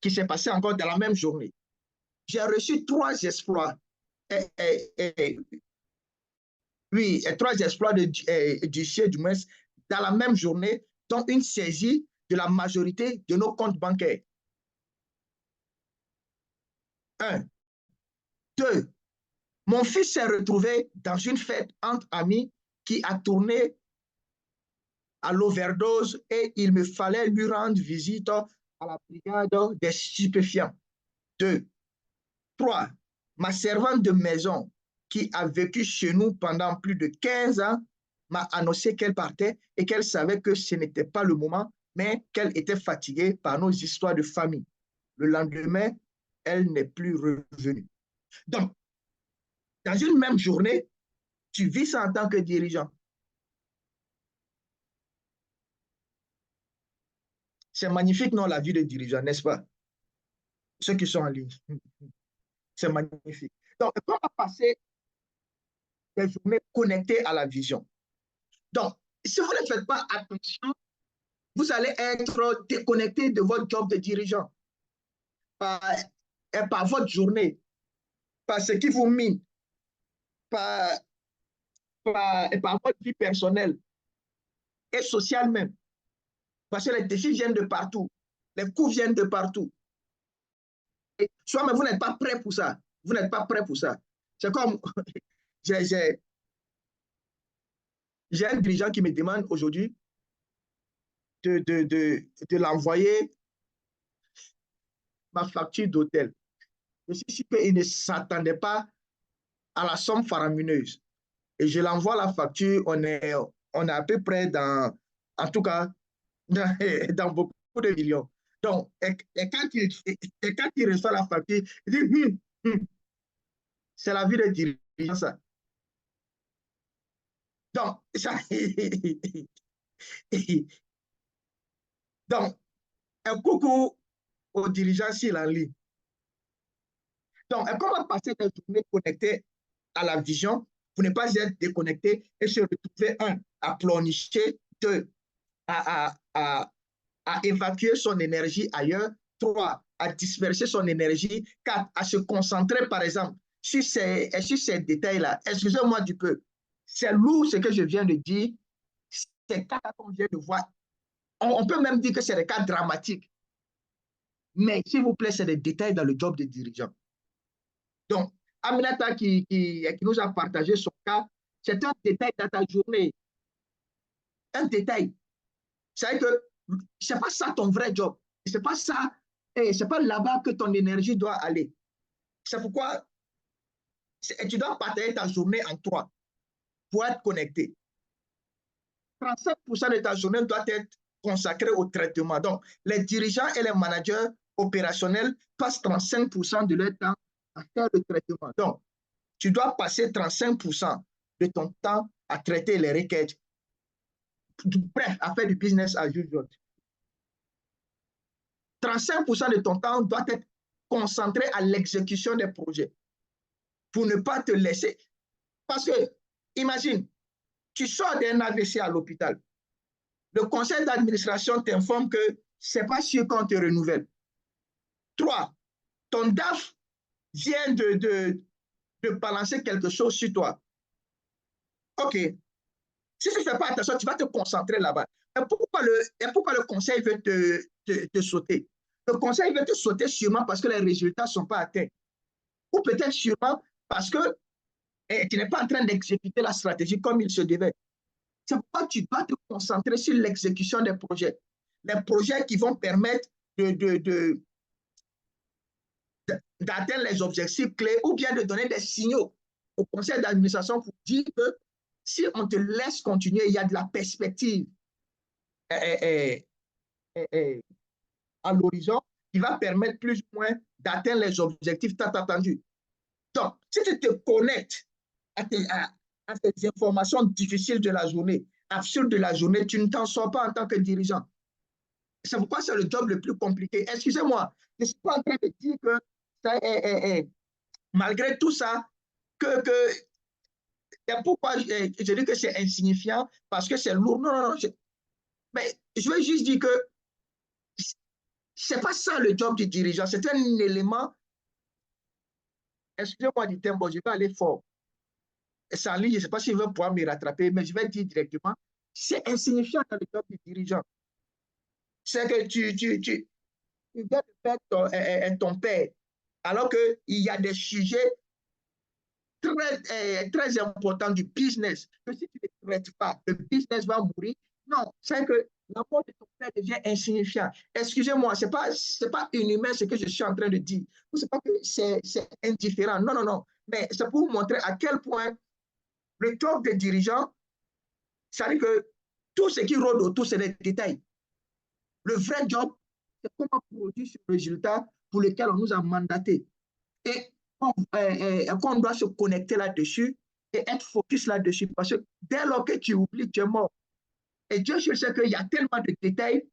qui s'est passé encore dans la même journée. J'ai reçu 3 exploits. Oui, 3 exploits du chef du MES dans la même journée, dont une saisie de la majorité de nos comptes bancaires. 1. 2. Mon fils s'est retrouvé dans une fête entre amis qui a tourné à l'overdose et il me fallait lui rendre visite à la brigade des stupéfiants. 2. 3. Ma servante de maison qui a vécu chez nous pendant plus de 15 ans m'a annoncé qu'elle partait et qu'elle savait que ce n'était pas le moment, mais qu'elle était fatiguée par nos histoires de famille. Le lendemain, elle n'est plus revenue. Donc, dans une même journée, tu vis ça en tant que dirigeant. C'est magnifique, non, la vie de dirigeant, n'est-ce pas? Ceux qui sont en ligne. C'est magnifique. Donc, on va passer des journées connectées à la vision. Donc, si vous ne faites pas attention, vous allez être déconnecté de votre job de dirigeant par votre journée, par ce qui vous mine, par votre vie personnelle et sociale même. Parce que les défis viennent de partout, les coûts viennent de partout. Et soit mais vous n'êtes pas prêt pour ça. Vous n'êtes pas prêt pour ça. C'est comme, J'ai un dirigeant qui me demande aujourd'hui de l'envoyer ma facture d'hôtel. Je suis sûr qu'il ne s'attendait pas à la somme faramineuse. Et je l'envoie la facture, on est à peu près en tout cas, dans beaucoup de millions. Donc, quand il reçoit la facture, il dit, c'est la vie de dirigeant, ça. Donc, donc, un coucou aux dirigeants s'il en ligne. Donc, comment passer des journées connectées à la vision pour ne pas être déconnecté et se retrouver, à pleurnicher, deux, à évacuer son énergie ailleurs, trois, à disperser son énergie, quatre, à se concentrer, par exemple, sur ces détails-là. Excusez-moi du peu. C'est lourd ce que je viens de dire. Ces cas qu'on vient de voir, on peut même dire que c'est des cas dramatiques. Mais s'il vous plaît, c'est des détails dans le job des dirigeants. Donc, Aminata qui nous a partagé son cas, c'est un détail dans ta journée. Un détail. C'est que c'est pas ça ton vrai job. C'est pas ça, c'est pas là-bas que ton énergie doit aller. C'est pourquoi tu dois partager ta journée en trois pour être connecté. 35% de ta journée doit être consacrée au traitement. Donc, les dirigeants et les managers opérationnels passent 35% de leur temps à faire le traitement. Donc, tu dois passer 35% de ton temps à traiter les requêtes. Bref, à faire du business as usual. 35% de ton temps doit être concentré à l'exécution des projets pour ne pas te laisser. Parce que, imagine, tu sors d'un AVC à l'hôpital. Le conseil d'administration t'informe que ce n'est pas sûr qu'on te renouvelle. 3. Ton DAF vient de balancer quelque chose sur toi. OK. Si tu ne fais pas attention, tu vas te concentrer là-bas. Et pourquoi le conseil veut te sauter? Le conseil veut te sauter sûrement parce que les résultats ne sont pas atteints. Ou peut-être sûrement parce que tu n'es pas en train d'exécuter la stratégie comme il se devait. C'est pourquoi tu dois te concentrer sur l'exécution des projets. Les projets qui vont permettre d'atteindre les objectifs clés ou bien de donner des signaux au conseil d'administration pour dire que si on te laisse continuer, il y a de la perspective à l'horizon qui va permettre plus ou moins d'atteindre les objectifs tant attendus. Donc, si tu te connectes à ces informations difficiles de la journée, absurdes de la journée, tu ne t'en sors pas en tant que dirigeant. C'est pourquoi c'est le job le plus compliqué. Excusez-moi, je ne suis pas en train de dire que ça malgré tout ça, pourquoi je dis que c'est insignifiant, parce que c'est lourd. Non, non, non. Mais je veux juste dire que ce n'est pas ça le job du dirigeant. C'est un élément, excusez-moi du terme, bon, je vais aller fort. C'est en ligne, je ne sais pas s'il va pouvoir me rattraper, mais je vais dire directement, c'est insignifiant dans le job du dirigeant. C'est que tu viens de perdre ton père, alors qu'il y a des sujets très importants du business, que si tu ne traites pas, le business va mourir. Non, c'est que la mort de ton père devient insignifiant. Excusez-moi, ce n'est pas inhumain ce que je suis en train de dire. Ce n'est pas que c'est indifférent. Non, non, non. Mais c'est pour vous montrer à quel point le job des dirigeants, ça veut dire que tout ce qui rôde autour, c'est des détails. Le vrai job, c'est comment produire ce résultat pour lequel on nous a mandaté. Et qu'on doit se connecter là-dessus et être focus là-dessus. Parce que dès lors que tu oublies, tu es mort. Et Dieu seul sait qu'il y a tellement de détails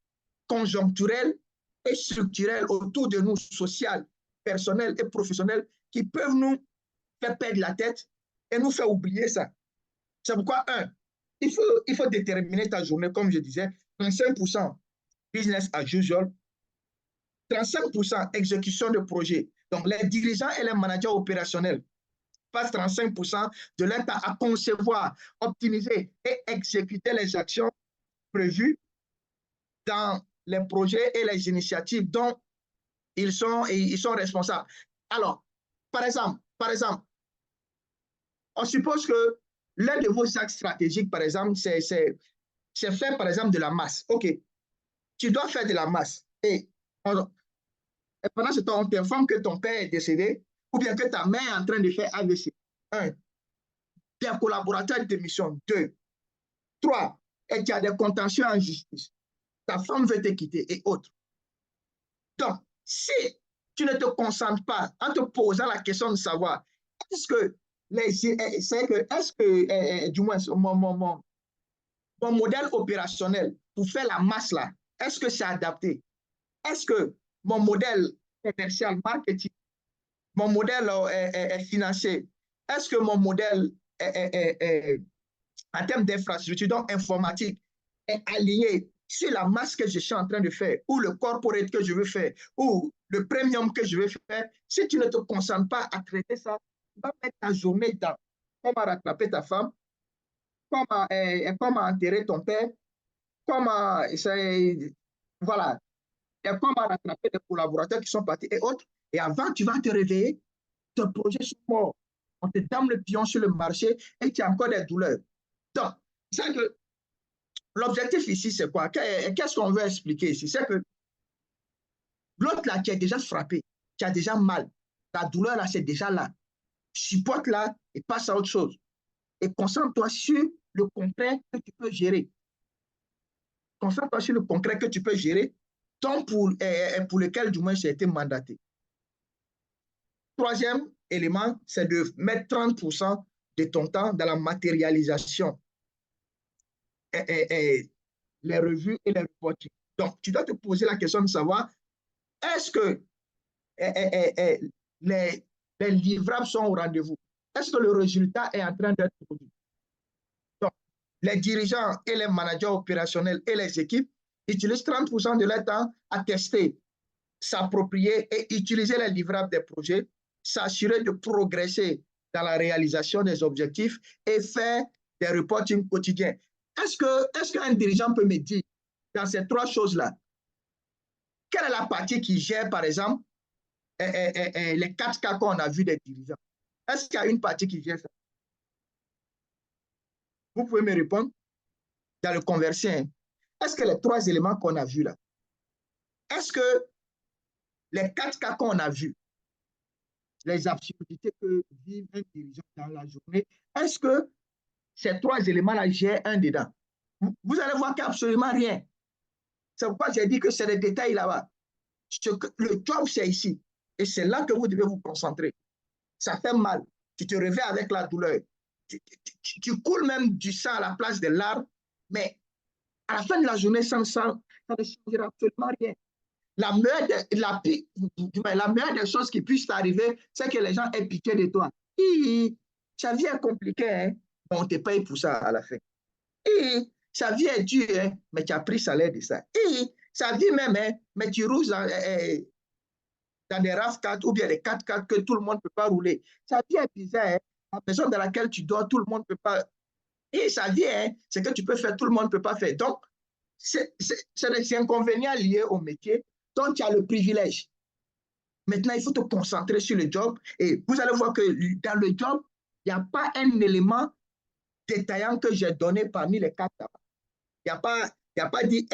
conjoncturels et structurels autour de nous, social, personnels et professionnels, qui peuvent nous faire perdre la tête et nous faire oublier ça. C'est pourquoi, il faut déterminer ta journée, comme je disais, 35% business as usual, 35% exécution de projet. Donc, les dirigeants et les managers opérationnels passent 35% de leur temps à concevoir, optimiser et exécuter les actions prévues dans les projets et les initiatives dont ils sont responsables. Alors, par exemple, On suppose que l'un de vos axes stratégiques, par exemple, c'est faire, par exemple, de la masse. OK, tu dois faire de la masse. Et pendant ce temps, on t'informe que ton père est décédé ou bien que ta mère est en train de faire AVC. Un, tu es un collaborateur de mission. Deux, trois, et tu as des contentieux en justice. Ta femme veut te quitter et autres. Donc, si tu ne te concentres pas en te posant la question de savoir est-ce que du moins mon modèle opérationnel pour faire la masse là, est-ce que c'est adapté? Est-ce que mon modèle commercial, marketing, mon modèle financier, est-ce que mon modèle en termes d'infrastructure, donc informatique, est aligné sur la masse que je suis en train de faire, ou le corporate que je veux faire, ou le premium que je veux faire? Si tu ne te concentres pas à traiter ça, tu vas mettre ta journée dans comment rattraper ta femme, comment enterrer ton père, comment, voilà, et comment rattraper les collaborateurs qui sont partis et autres. Et avant, tu vas te réveiller, ton projet sont morts. On te donne le pion sur le marché et tu as encore des douleurs. Donc, c'est que l'objectif ici, c'est quoi? Qu'est-ce qu'on veut expliquer ici? C'est que l'autre là, tu es déjà frappé, tu as déjà mal. La douleur là, c'est déjà là. Supporte là et passe à autre chose. Et concentre-toi sur le concret que tu peux gérer. Concentre-toi sur le concret que tu peux gérer, tant pour lequel, du moins, j'ai été mandaté. Troisième élément, c'est de mettre 30% de ton temps dans la matérialisation, les revues et les reportings. Donc, tu dois te poser la question de savoir, est-ce que les, les livrables sont au rendez-vous? Est-ce que le résultat est en train d'être produit? Donc, les dirigeants et les managers opérationnels et les équipes utilisent 30% de leur temps à tester, s'approprier et utiliser les livrables des projets, s'assurer de progresser dans la réalisation des objectifs et faire des reportings quotidiens. Est-ce qu'un dirigeant peut me dire, dans ces trois choses-là, quelle est la partie qui gère, par exemple, les 4 cas qu'on a vus des dirigeants? Est-ce qu'il y a une partie qui gère ça? Vous pouvez me répondre dans le conversien. Est-ce que les trois éléments qu'on a vus là, est-ce que les 4 cas qu'on a vus, les absurdités que vit un dirigeant dans la journée, est-ce que ces trois éléments-là gèrent un dedans? Vous allez voir qu'absolument rien. C'est pourquoi j'ai dit que c'est les détails là-bas. Le job, c'est ici. Et c'est là que vous devez vous concentrer. Ça fait mal. Tu te réveilles avec la douleur. Tu coules même du sang à la place de larmes, mais à la fin de la journée, ça ne changera absolument rien. La meilleure des choses qui puissent t'arriver, c'est que les gens aient pitié de toi. Ça vie est compliquée, hein? Mais on te paye pour ça à la fin. Sa vie est dure, hein? Mais tu as pris salaire de ça. Sa vie même, hein? Mais tu roules dans des RAV4 ou bien des 4x4 que tout le monde ne peut pas rouler. Sa vie est bizarre, hein? La maison dans laquelle tu dors, tout le monde ne peut pas. Et sa vie, hein? C'est que tu peux faire, tout le monde ne peut pas faire. Donc, c'est des inconvénients liés au métier dont tu as le privilège. Maintenant, il faut te concentrer sur le job et vous allez voir que dans le job, il n'y a pas un élément détaillant que j'ai donné parmi les quatre. Il n'y a pas dit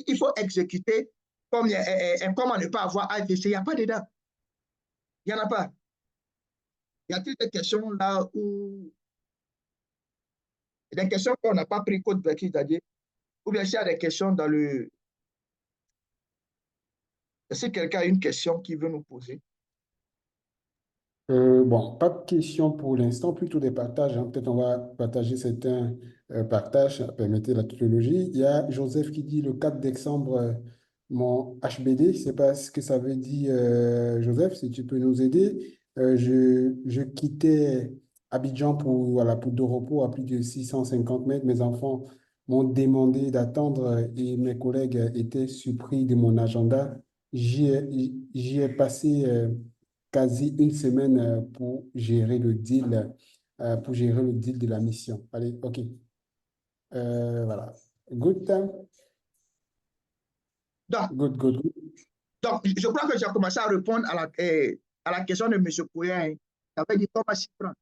il faut exécuter comment ne pas avoir AVC. Il n'y a pas dedans. Il n'y en a pas. Y a-t-il des questions là où des questions qu'on n'a pas pris Côte Becky Dadie ou bien s'il y a des questions dans le. Est-ce que quelqu'un a une question qu'il veut nous poser? Bon, pas de questions pour l'instant, plutôt des partages, hein. Peut-être on va partager certains partages, permettez la technologie. Il y a Joseph qui dit le 4 décembre, mon HBD, je ne sais pas ce que ça veut dire, Joseph, si tu peux nous aider. Je quittais Abidjan pour, voilà, pour de repos à plus de 650 mètres. Mes enfants m'ont demandé d'attendre et mes collègues étaient surpris de mon agenda. J'y ai passé quasi une semaine pour gérer le deal de la mission. Allez, OK. Voilà. Good time. Donc, Good, good, good. donc, je crois que j'ai commencé à répondre à la question de M. Pouyen. Il avait dit comment s'y prendre.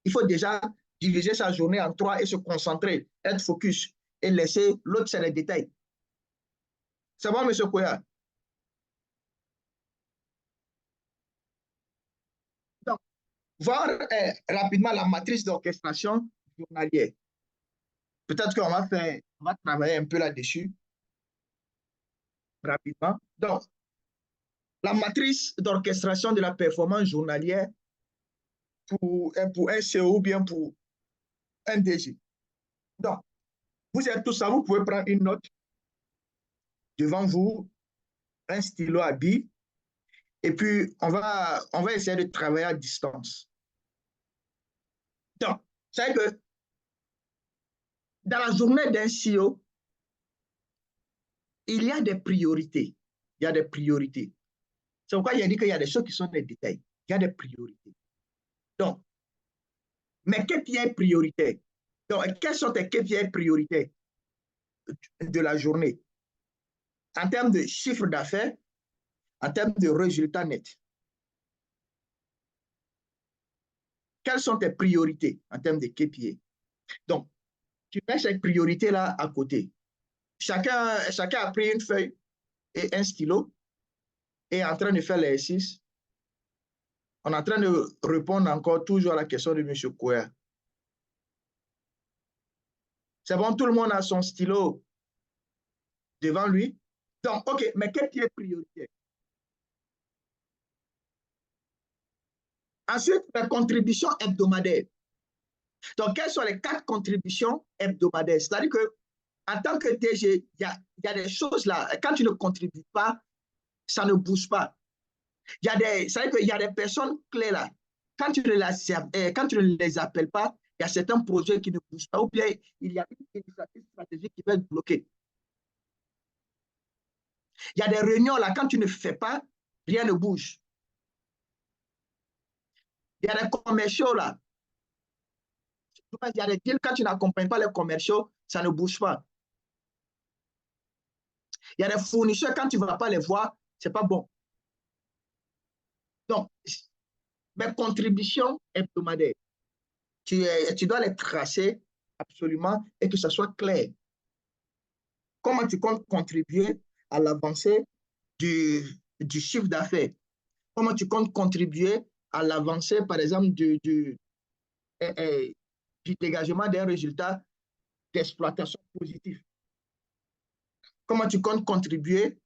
Il faut déjà diviser sa journée en 3 et se concentrer, être focus et laisser l'autre, c'est les détails. C'est bon, M. Koya? Donc, voir rapidement la matrice d'orchestration journalière. Peut-être on va travailler un peu là-dessus rapidement. Donc, la matrice d'orchestration de la performance journalière pour un CO ou bien pour un DG. Donc, vous êtes tout ça, vous pouvez prendre une note devant vous, un stylo à billes, et puis on va essayer de travailler à distance. Donc, c'est que dans la journée d'un CEO, il y a des priorités. Il y a des priorités. C'est pourquoi il a dit qu'il y a des choses qui sont des détails. Il y a des priorités. Donc, mes KPI prioritaires. Donc, quels sont tes KPI prioritaires de la journée? En termes de chiffre d'affaires, en termes de résultats nets. Quelles sont tes priorités en termes de KPI? Donc, tu mets ces priorités-là à côté. Chacun a pris une feuille et un stylo et est en train de faire l'exercice. On est en train de répondre encore toujours à la question de M. Koya. C'est bon, tout le monde a son stylo devant lui. Donc, OK, mais qu'est-ce qui est prioritaire? Ensuite, la contribution hebdomadaire. Donc, quelles sont les 4 contributions hebdomadaires? C'est-à-dire que en tant que DG, il y a des choses là, quand tu ne contribues pas, ça ne bouge pas. C'est-à-dire qu'il y a des personnes clés là. Quand tu ne les appelles pas, il y a certains projets qui ne bougent pas, ou bien il y a une initiative stratégique qui va être bloquée. Il y a des réunions là, quand tu ne fais pas, rien ne bouge. Il y a des commerciaux là. Il y a des deals, quand tu n'accompagnes pas les commerciaux, ça ne bouge pas. Il y a des fournisseurs, quand tu ne vas pas les voir, ce n'est pas bon. Donc, mes contributions hebdomadaires, tu dois les tracer absolument et que ça soit clair. Comment tu comptes contribuer à l'avancée du chiffre d'affaires? Comment tu comptes contribuer à l'avancée, par exemple, du dégagement d'un résultat d'exploitation positif? Comment tu comptes contribuer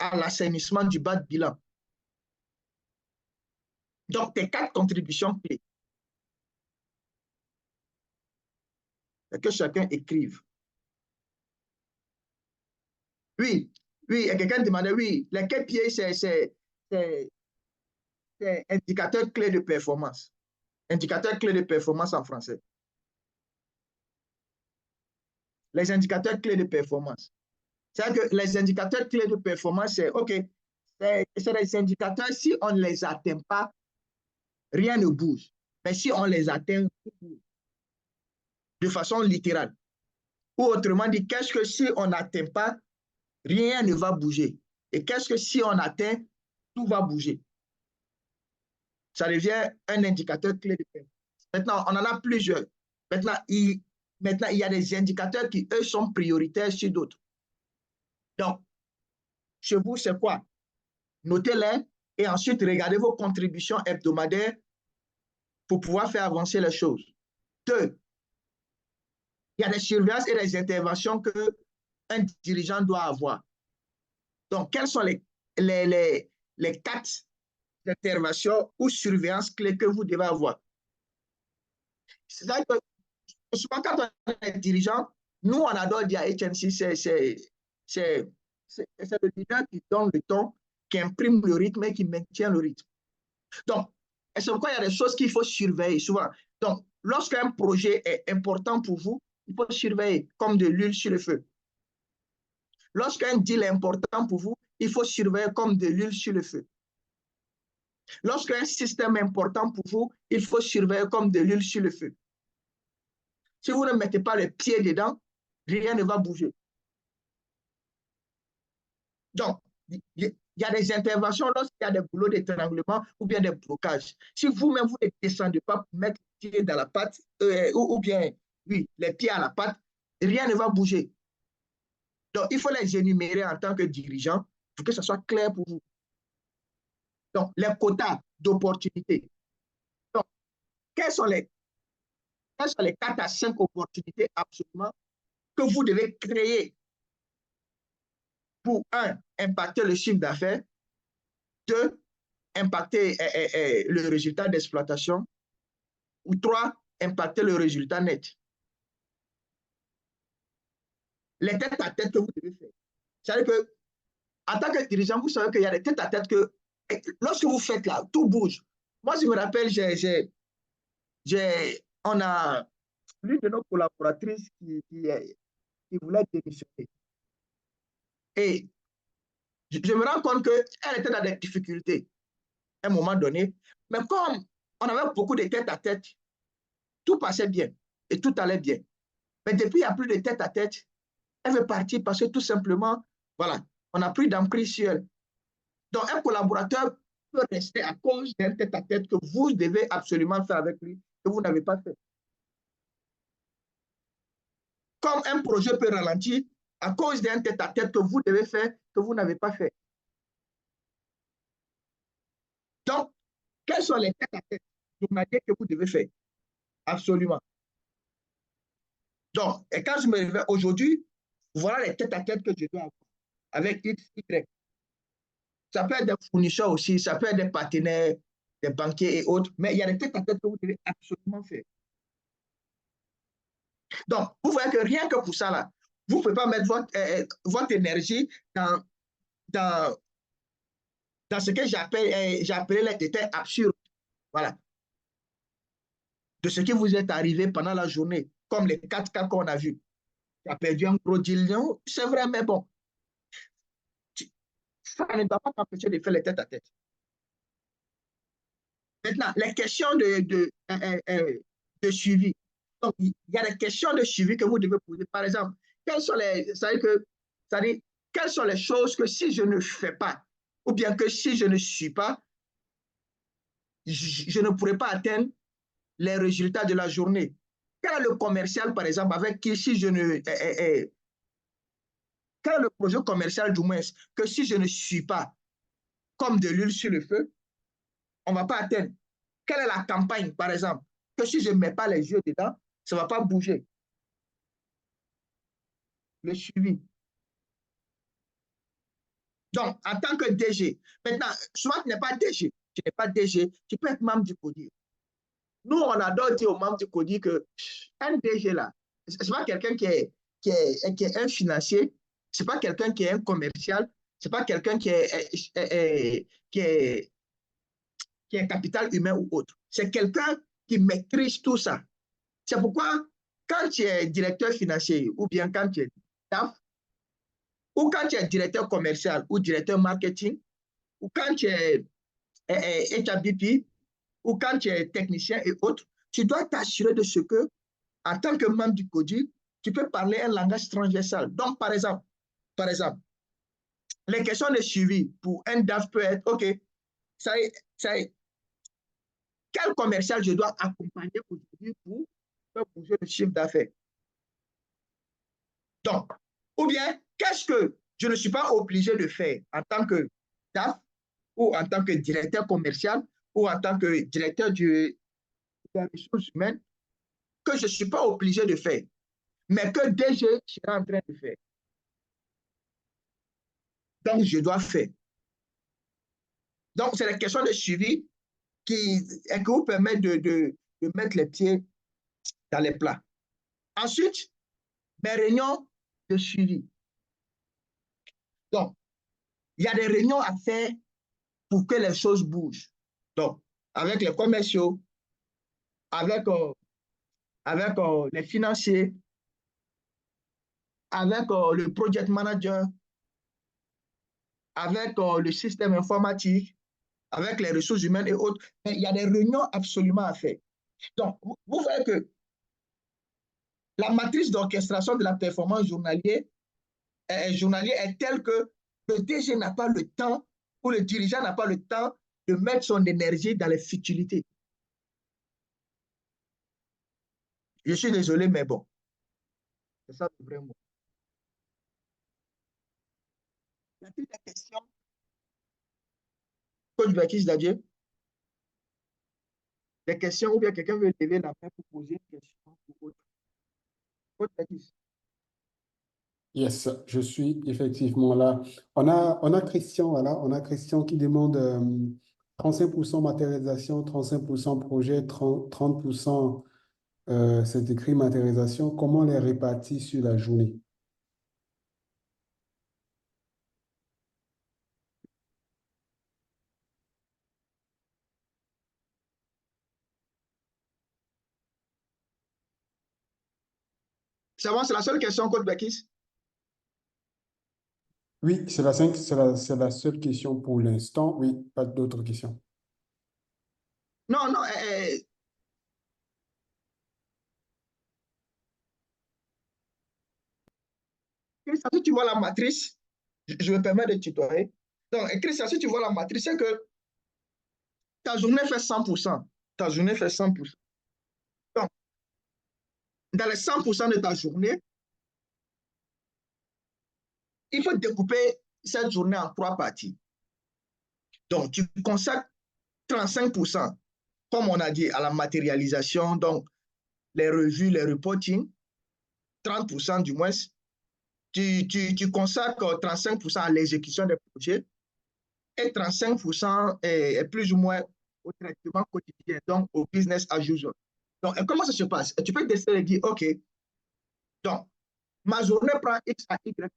à l'assainissement du bas de bilan? Donc, tes 4 contributions clés. Et que chacun écrive. Oui, oui, et quelqu'un demandait, oui, les KPI, c'est indicateur clé de performance. Indicateur clé de performance en français. Les indicateurs clés de performance. C'est-à-dire que les indicateurs clés de performance, c'est OK, c'est des indicateurs, si on ne les atteint pas, rien ne bouge. Mais si on les atteint, tout bouge. De façon littérale. Ou autrement dit, qu'est-ce que si on n'atteint pas, rien ne va bouger. Et qu'est-ce que si on atteint, tout va bouger. Ça devient un indicateur clé de performance. Maintenant, on en a plusieurs. Maintenant, il y a des indicateurs qui, eux, sont prioritaires sur d'autres. Donc, chez vous, c'est quoi? Notez-les et ensuite regardez vos contributions hebdomadaires pour pouvoir faire avancer les choses. 2, il y a des surveillances et des interventions qu'un dirigeant doit avoir. Donc, quelles sont les 4 interventions ou surveillances clés que vous devez avoir? C'est-à-dire que souvent, quand on est dirigeant, nous, on adore dire HNC, c'est le leader qui donne le ton, qui imprime le rythme et qui maintient le rythme. Donc, c'est pourquoi il y a des choses qu'il faut surveiller souvent. Donc, lorsqu'un projet est important pour vous, il faut surveiller comme de l'huile sur le feu. Lorsqu'un deal est important pour vous, il faut surveiller comme de l'huile sur le feu. Lorsqu'un système est important pour vous, il faut surveiller comme de l'huile sur le feu. Si vous ne mettez pas les pieds dedans, rien ne va bouger. Donc, Il y a des interventions lorsqu'il y a des boulots d'étranglement ou bien des blocages. Si vous-même, vous ne descendez pas pour mettre les pieds dans la pâte, ou bien, oui, les pieds à la pâte, rien ne va bouger. Donc, il faut les énumérer en tant que dirigeant pour que ce soit clair pour vous. Donc, les quotas d'opportunités. Donc, quelles sont les 4 à 5 opportunités absolument que vous devez créer pour, un, impacter le chiffre d'affaires, deux, impacter le résultat d'exploitation, ou trois, impacter le résultat net. Les têtes à tête que vous devez faire. C'est-à-dire que, en tant que dirigeant, vous savez qu'il y a des têtes à tête que, lorsque vous faites là, tout bouge. Moi, je me rappelle, on a l'une de nos collaboratrices qui voulait démissionner. Et je me rends compte qu'elle était dans des difficultés à un moment donné. Mais comme on avait beaucoup de tête à tête, tout passait bien et tout allait bien. Mais depuis, il n'y a plus de tête à tête. Elle veut partir parce que tout simplement, voilà, on a pris d'emprise sur elle. Donc, un collaborateur peut rester à cause d'un tête à tête que vous devez absolument faire avec lui, que vous n'avez pas fait. Comme un projet peut ralentir à cause d'un tête à tête que vous devez faire, que vous n'avez pas fait. Donc, quels sont les tête à tête journaliers que vous devez faire? Absolument. Donc, et quand je me réveille aujourd'hui, voilà les tête à tête que je dois avoir avec X, Y. Ça peut être des fournisseurs aussi, ça peut être des partenaires, des banquiers et autres, mais il y a des tête à tête que vous devez absolument faire. Donc, vous voyez que rien que pour ça, là, vous ne pouvez pas mettre votre énergie dans ce que j'appelle les détails absurdes. Voilà. De ce qui vous est arrivé pendant la journée, comme les 4 cas qu'on a vus. Tu as perdu un gros diligent, c'est vrai, mais bon, ça ne doit pas t'empêcher de faire les têtes à tête. Maintenant, les questions de suivi. Donc, il y a des questions de suivi que vous devez poser. Par exemple, quelles sont les choses que si je ne fais pas, ou bien que si je ne suis pas, je ne pourrai pas atteindre les résultats de la journée. Quel est le commercial, par exemple, avec qui si je ne... quel est le projet commercial du moins que si je ne suis pas comme de l'huile sur le feu, on ne va pas atteindre. Quelle est la campagne, par exemple, que si je ne mets pas les yeux dedans, ça ne va pas bouger. Le suivi. Donc, en tant que DG, maintenant, souvent tu n'es pas DG, tu n'es pas DG, tu peux être membre du CODIR. Nous, on adore dire aux membres du CODIR que un DG là, ce n'est pas quelqu'un qui est un financier, ce n'est pas quelqu'un qui est un commercial, ce n'est pas quelqu'un qui est capital humain ou autre. C'est quelqu'un qui maîtrise tout ça. C'est pourquoi, quand tu es directeur financier ou bien quand tu es DAF, ou quand tu es directeur commercial ou directeur marketing, ou quand tu es HRBP, ou quand tu es technicien et autres, tu dois t'assurer de ce que, en tant que membre du CODIR, tu peux parler un langage transversal. Donc, par exemple, les questions de suivi pour un DAF peut être, OK, quel commercial je dois accompagner aujourd'hui pour faire bouger le chiffre d'affaires? Donc, ou bien, qu'est-ce que je ne suis pas obligé de faire en tant que DAF ou en tant que directeur commercial ou en tant que directeur des ressources humaines que je ne suis pas obligé de faire, mais que DG sera en train de faire. Donc, je dois faire. Donc, c'est la question de suivi qui vous permet de mettre les pieds dans les plats. Ensuite, mes réunions de suivi. Donc, il y a des réunions à faire pour que les choses bougent. Donc, avec les commerciaux, avec les financiers, avec le project manager, avec le système informatique, avec les ressources humaines et autres. Mais il y a des réunions absolument à faire. Donc, vous voyez que la matrice d'orchestration de la performance journalière est telle que le DG n'a pas le temps où le dirigeant n'a pas le temps de mettre son énergie dans les futilités. Je suis désolé, mais bon, c'est ça le vrai mot. Y a-t-il des questions? Coach Bakis Dadje, des questions ou bien quelqu'un veut lever la main pour poser une question pour autre. Coach Bakis. Yes, je suis effectivement là. On a Christian, voilà. On a Christian qui demande 35% matérialisation, 35% projet, 30% c'est écrit matérialisation. Comment les répartir sur la journée? C'est bon, c'est la seule question, Coach Bakis? Oui, c'est la seule question pour l'instant. Oui, pas d'autres questions. Non, non, Christian, si tu vois la matrice, je me permets de tutoyer. Donc, Christian, si tu vois la matrice, c'est que ta journée fait 100%. Ta journée fait 100%. Donc, dans les 100% de ta journée, il faut découper cette journée en 3 parties. Donc, tu consacres 35%, comme on a dit, à la matérialisation, donc les revues, les reporting, 30% du moins. Tu consacres 35% à l'exécution des projets et 35% est plus ou moins au traitement quotidien, donc au business as usual. Donc, comment ça se passe? Tu peux décider de dire, OK, donc, ma journée prend X à Y.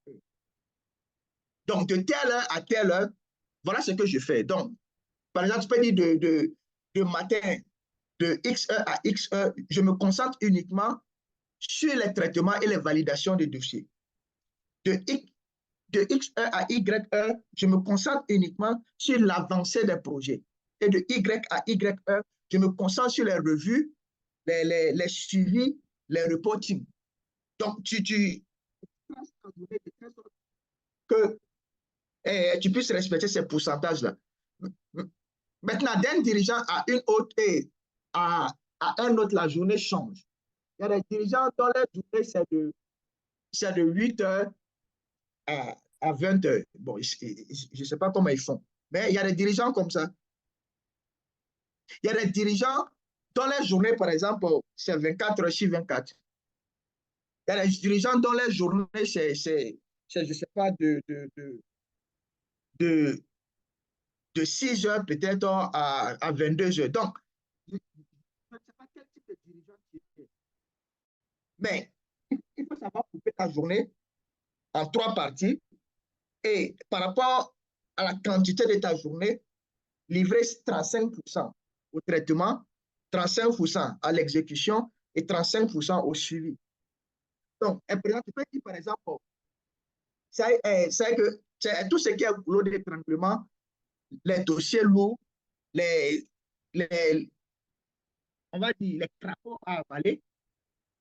Donc, de telle heure à telle heure, voilà ce que je fais. Donc, par exemple, tu peux dire de matin, de X heure à X heure, je me concentre uniquement sur les traitements et les validations des dossiers. De X, de X heure à Y heure, je me concentre uniquement sur l'avancée des projets. Et de Y à Y heure, je me concentre sur les revues, les suivis, les reporting. Donc, tu que tu puisses respecter ces pourcentages-là. Maintenant, d'un dirigeant à une autre et à un autre, la journée change. Il y a des dirigeants dont la journée, c'est de 8 heures à 20 heures. Bon, je ne sais pas comment ils font, mais il y a des dirigeants comme ça. Il y a des dirigeants dont les journées, par exemple, c'est 24 heures sur 24. Il y a des dirigeants dont les journées, je ne sais pas, de, de 6 heures peut-être à 22 heures. Donc, je ne sais pas quel type de dirigeant tu es. Mais il faut savoir couper ta journée en 3 parties et par rapport à la quantité de ta journée, livrer 35% au traitement, 35% à l'exécution et 35% au suivi. Donc, tu peux dire par exemple, c'est que tout ce qui est au boulot d'étranglement, les dossiers lourds, les, les, on va dire les crapauds à avaler,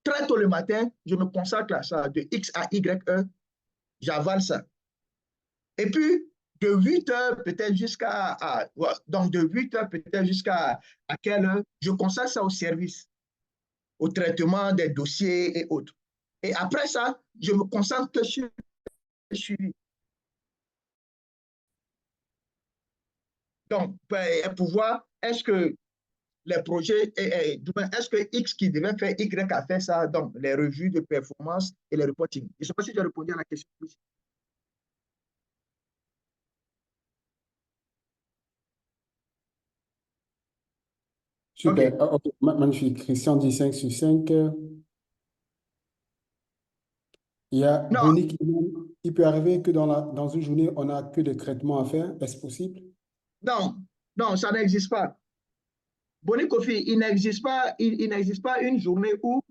très tôt le matin, je me consacre à ça, de X à Y heure, j'avale ça. Et puis, de 8 heures peut-être donc de 8 heures peut-être jusqu'à quelle heure, je consacre ça au service, au traitement des dossiers et autres. Et après ça, je me concentre que sur le suivi. Donc, pour voir, est-ce que les projets, est-ce que X qui devait faire Y a fait ça, donc les revues de performance et les reporting. Je ne sais pas si j'ai répondu à la question. Super. OK. Ah, ok. Magnifique. Christian dit 5 sur 5. Il y a Non, Bonnie qui demande, il peut arriver que dans une journée, on n'a que des traitements à faire. Est-ce possible? non, non, ça n'existe pas. Boni Kofi, il n'existe pas une journée où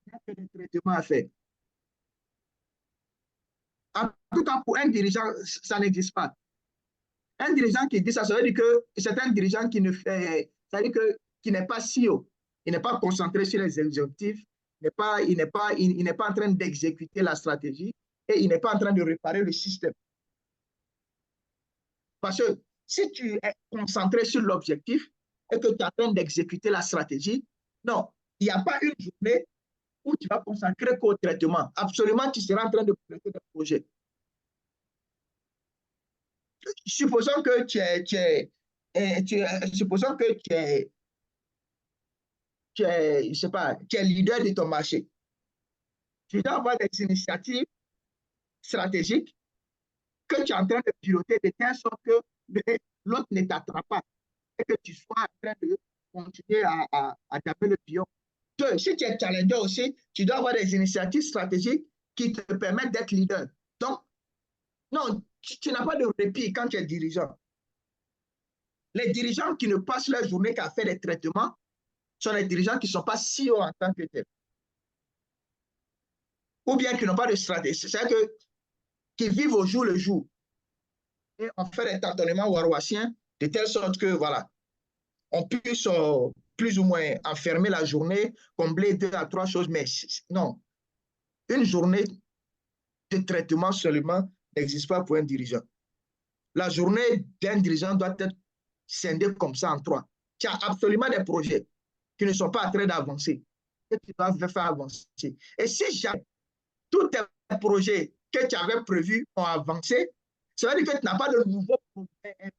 il y a que des traitements à faire. En tout cas, pour un dirigeant, ça n'existe pas. Un dirigeant qui dit ça, ça veut dire que c'est un dirigeant qui ne fait, ça veut dire que, qui n'est pas CEO. Il n'est pas concentré sur les objectifs, il n'est pas en train d'exécuter la stratégie et il n'est pas en train de réparer le système. Parce que Si tu es concentré sur l'objectif et que tu es en train d'exécuter la stratégie, non, il n'y a pas une journée où tu vas consacrer qu'au traitement. Absolument, tu seras en train de traiter des projets. Supposons que supposons que je sais pas, tu es leader de ton marché. Tu dois avoir des initiatives stratégiques que tu es en train de piloter de telle sorte que l'autre ne t'attrape pas et que tu sois en train de continuer à taper le pion. Deux, si tu es challenger aussi, tu dois avoir des initiatives stratégiques qui te permettent d'être leader. Donc, non, tu n'as pas de répit quand tu es dirigeant. Les dirigeants qui ne passent leur journée qu'à faire des traitements sont les dirigeants qui ne sont pas si hauts en tant que tels. Ou bien qui n'ont pas de stratégie. C'est-à-dire qu'ils vivent au jour le jour. Et on fait des tâtonnements warwassiens de telle sorte que, voilà, on puisse plus ou moins enfermer la journée, combler 2 à 3 choses, mais non. Une journée de traitement seulement n'existe pas pour un dirigeant. La journée d'un dirigeant doit être scindée comme ça en 3. Tu as absolument des projets qui ne sont pas en train d'avancer, que tu dois faire avancer. Et si jamais tous tes projets que tu avais prévus ont avancé, ça veut dire que tu n'as pas de nouveau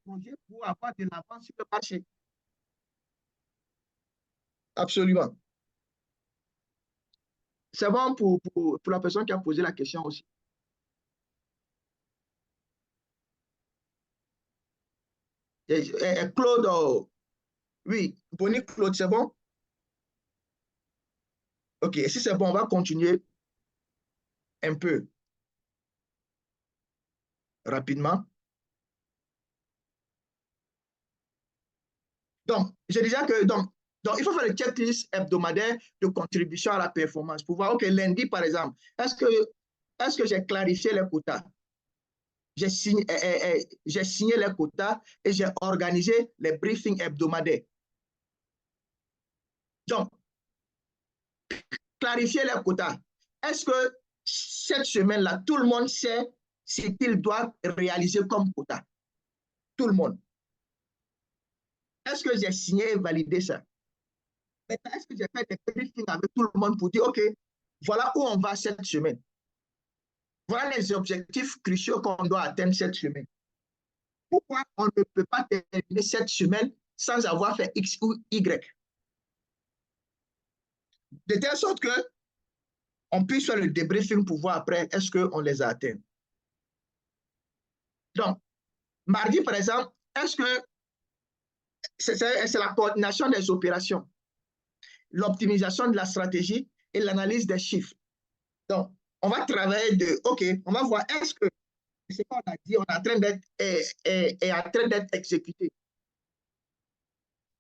projet pour avoir de l'avance sur le marché. Absolument. C'est bon pour la personne qui a posé la question aussi. Claude, oui, Bonnie Claude, c'est bon? OK, si c'est bon, on va continuer un peu rapidement. Donc, je disais que il faut faire le checklist hebdomadaire de contribution à la performance pour voir, OK, lundi, par exemple, est-ce que j'ai clarifié les quotas? J'ai signé les quotas et j'ai organisé les briefings hebdomadaires. Donc, clarifier les quotas. Est-ce que cette semaine-là, tout le monde sait ce qu'il doit réaliser comme quota? Tout le monde. Est-ce que j'ai signé et validé ça? Maintenant, est-ce que j'ai fait des briefings avec tout le monde pour dire, OK, voilà où on va cette semaine. Voilà les objectifs cruciaux qu'on doit atteindre cette semaine. Pourquoi on ne peut pas terminer cette semaine sans avoir fait X ou Y? De telle sorte que on puisse faire le débriefing pour voir après est-ce qu'on les a atteints. Donc, mardi, par exemple, est-ce que c'est la coordination des opérations, l'optimisation de la stratégie et l'analyse des chiffres. Donc, on va travailler OK, on va voir est-ce que ce qu'on a dit, on est en train d'être exécuté.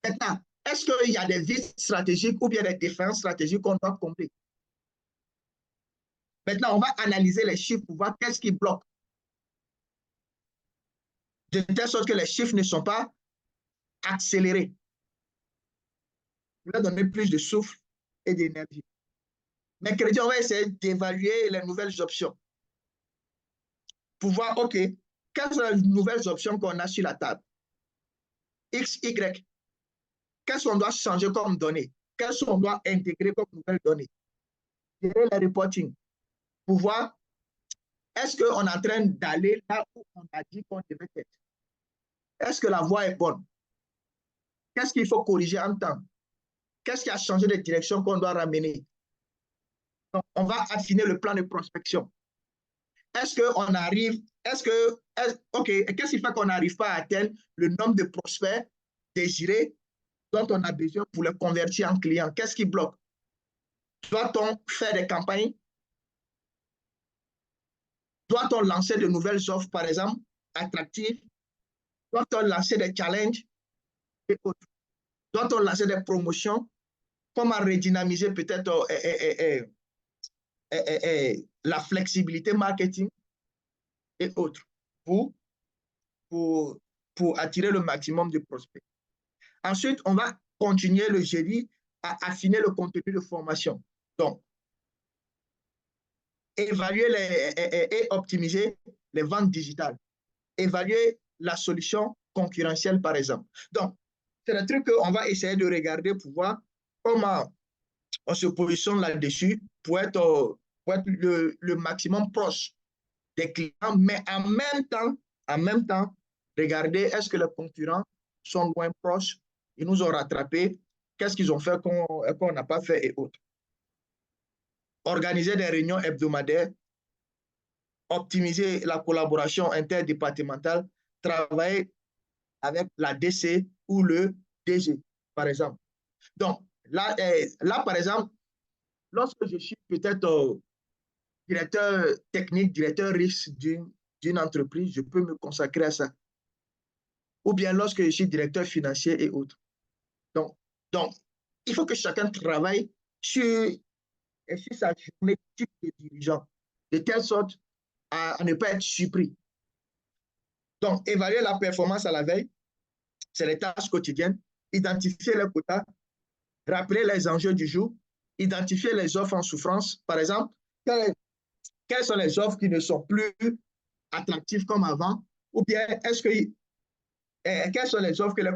Maintenant, est-ce qu'il y a des vides stratégiques ou bien des défaillances stratégiques qu'on doit combler? Maintenant, on va analyser les chiffres pour voir qu'est-ce qui bloque. De telle sorte que les chiffres ne sont pas accélérés. Pour leur donner plus de souffle et d'énergie. Mercredi, on va essayer d'évaluer les nouvelles options. Pour voir, OK, quelles sont les nouvelles options qu'on a sur la table? X, Y. Qu'est-ce qu'on doit changer comme données? Qu'est-ce qu'on doit intégrer comme nouvelles données? Gérer les reporting. Pour voir, est-ce qu'on est en train d'aller là où on a dit qu'on devait être? Est-ce que la voie est bonne? Qu'est-ce qu'il faut corriger en temps? Qu'est-ce qui a changé de direction qu'on doit ramener? Donc, on va affiner le plan de prospection. Est-ce qu'on arrive, OK, qu'est-ce qui fait qu'on n'arrive pas à atteindre le nombre de prospects désirés dont on a besoin pour les convertir en clients? Qu'est-ce qui bloque? Doit-on faire des campagnes? Doit-on lancer de nouvelles offres, par exemple, attractives? Doit-on lancer des challenges et autres? Doit-on lancer des promotions? Comment redynamiser peut-être la flexibilité marketing et autres pour, pour, pour attirer le maximum de prospects. Ensuite, on va continuer le jeudi à affiner le contenu de formation. Donc, évaluer et optimiser les ventes digitales. Évaluer la solution concurrentielle, par exemple. Donc, c'est un truc qu'on va essayer de regarder pour voir comment on se positionne là-dessus pour être le maximum proche des clients, mais en même temps, regarder est-ce que les concurrents sont loin proches, ils nous ont rattrapés, qu'est-ce qu'ils ont fait qu'on n'a pas fait et autres. Organiser des réunions hebdomadaires, optimiser la collaboration interdépartementale, travailler avec la DC ou le DG, par exemple. Donc, là par exemple, lorsque je suis peut-être directeur technique, directeur risque d'une entreprise, je peux me consacrer à ça. Ou bien lorsque je suis directeur financier et autres. Donc, donc il faut que chacun travaille sur sa journée type de dirigeant, de telle sorte à ne pas être surpris. Donc, évaluer la performance à la veille, c'est les tâches quotidiennes, identifier les quotas, rappeler les enjeux du jour, identifier les offres en souffrance. Par exemple, quelles sont les offres qui ne sont plus attractives comme avant, ou bien quelles sont les offres que la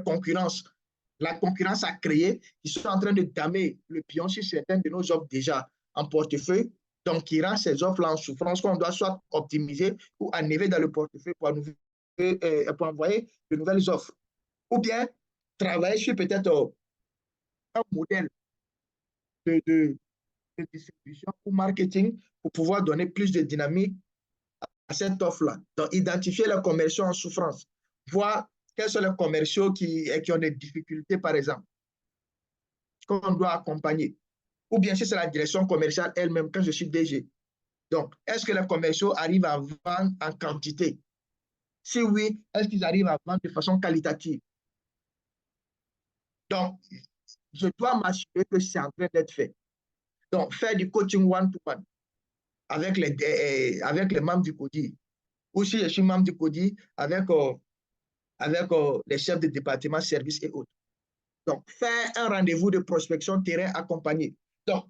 concurrence a créées, qui sont en train de damer le pion sur certaines de nos offres déjà en portefeuille, donc qui rend ces offres-là en souffrance qu'on doit soit optimiser ou enlever dans le portefeuille pour envoyer de nouvelles offres. Ou bien travailler sur peut-être un modèle de, de, de distribution ou marketing pour pouvoir donner plus de dynamique à cette offre-là. Donc, identifier les commerciaux en souffrance, voir quels sont les commerciaux qui ont des difficultés, par exemple, qu'on doit accompagner. Ou bien si c'est la direction commerciale elle-même, quand je suis DG. Donc, est-ce que les commerciaux arrivent à vendre en quantité? Si oui, est-ce qu'ils arrivent à vendre de façon qualitative? Donc, je dois m'assurer que c'est en train d'être fait. Donc, faire du coaching one-to-one avec les membres du CODI. Ou si je suis membre du CODI, avec les chefs de département, services et autres. Donc, faire un rendez-vous de prospection terrain accompagné. Donc,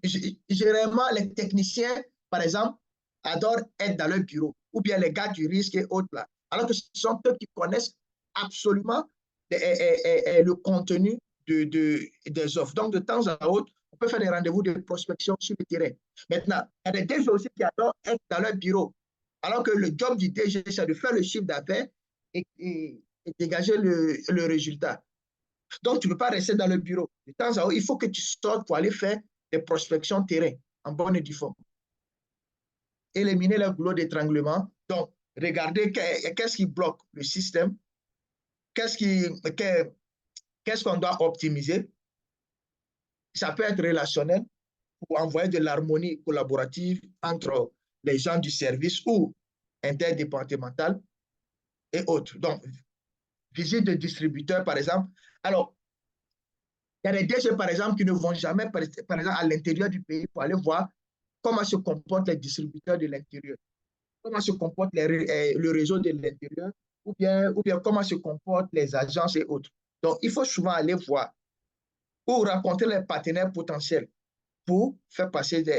généralement, les techniciens, par exemple, adorent être dans leur bureau, ou bien les gars du risque et autres là. Alors que ce sont eux qui connaissent absolument le contenu des offres. Donc, de temps à autre, on peut faire des rendez-vous de prospection sur le terrain. Maintenant, il y a des DG aussi qui adorent être dans leur bureau. Alors que le job du DG, c'est de faire le chiffre d'affaires et dégager le résultat. Donc, tu ne peux pas rester dans le bureau. De temps à autre, il faut que tu sortes pour aller faire des prospections terrain en bonne et due forme. Éliminer le goulot d'étranglement. Donc, regarder qu'est-ce qui bloque le système, qu'est-ce qu'on doit optimiser. Ça peut être relationnel pour envoyer de l'harmonie collaborative entre les gens du service ou interdépartemental et autres. Donc, visite de distributeurs, par exemple. Alors, il y a des DG, par exemple, qui ne vont jamais, par exemple, à l'intérieur du pays pour aller voir comment se comportent les distributeurs de l'intérieur, comment se comporte le réseau de l'intérieur, ou bien comment se comportent les agences et autres. Donc, il faut souvent aller voir ou rencontrer les partenaires potentiels pour faire passer pour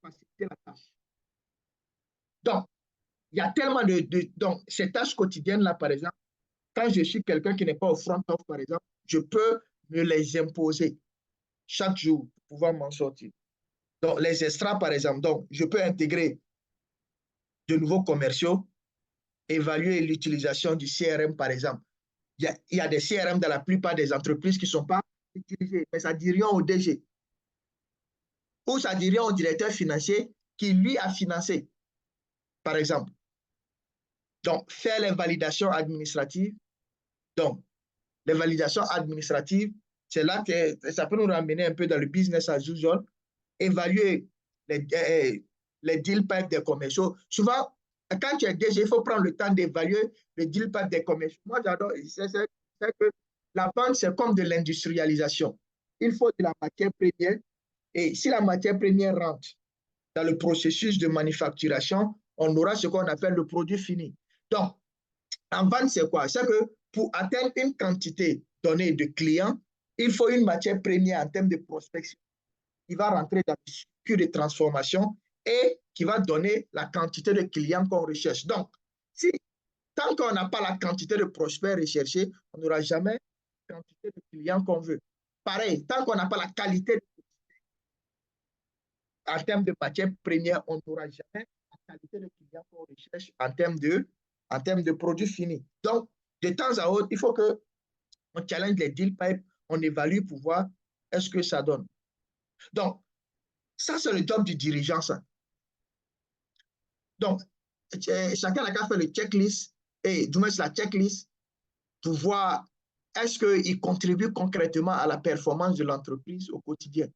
faciliter la tâche. Donc, il y a tellement donc, ces tâches quotidiennes-là, par exemple, quand je suis quelqu'un qui n'est pas au front off, par exemple, je peux me les imposer chaque jour pour pouvoir m'en sortir. Donc, les extras, par exemple, donc, je peux intégrer de nouveaux commerciaux, évaluer l'utilisation du CRM, par exemple. Il y a des CRM dans la plupart des entreprises qui ne sont pas utilisés, mais ça dit rien au DG. Ou ça dit rien au directeur financier qui, lui, a financé, par exemple. Donc, faire les validations administratives. Donc, les validations administratives, c'est là que ça peut nous ramener un peu dans le business as usual. Évaluer les deal pipes des commerciaux. Souvent, quand tu es DG, il faut prendre le temps d'évaluer le deal pipe des commerciaux. Moi, j'adore, c'est que la vente, c'est comme de l'industrialisation. Il faut de la matière première. Et si la matière première rentre dans le processus de manufacturation, on aura ce qu'on appelle le produit fini. Donc, en vente, c'est quoi? C'est que pour atteindre une quantité donnée de clients, il faut une matière première en termes de prospection qui va rentrer dans le circuit de transformation et qui va donner la quantité de clients qu'on recherche. Donc, si Tant qu'on n'a pas la quantité de prospects recherchés, on n'aura jamais la quantité de clients qu'on veut. Pareil, tant qu'on n'a pas la qualité en termes de matières premières, on n'aura jamais la qualité de clients qu'on recherche en termes de produits finis. Donc, de temps à autre, il faut qu'on challenge les deal pipes, on évalue pour voir est-ce que ça donne. Donc, ça, c'est le job du dirigeant, ça. Donc, chacun n'a qu'à faire le checklist, et du moins la checklist, pour voir est-ce qu'il contribue concrètement à la performance de l'entreprise au quotidien.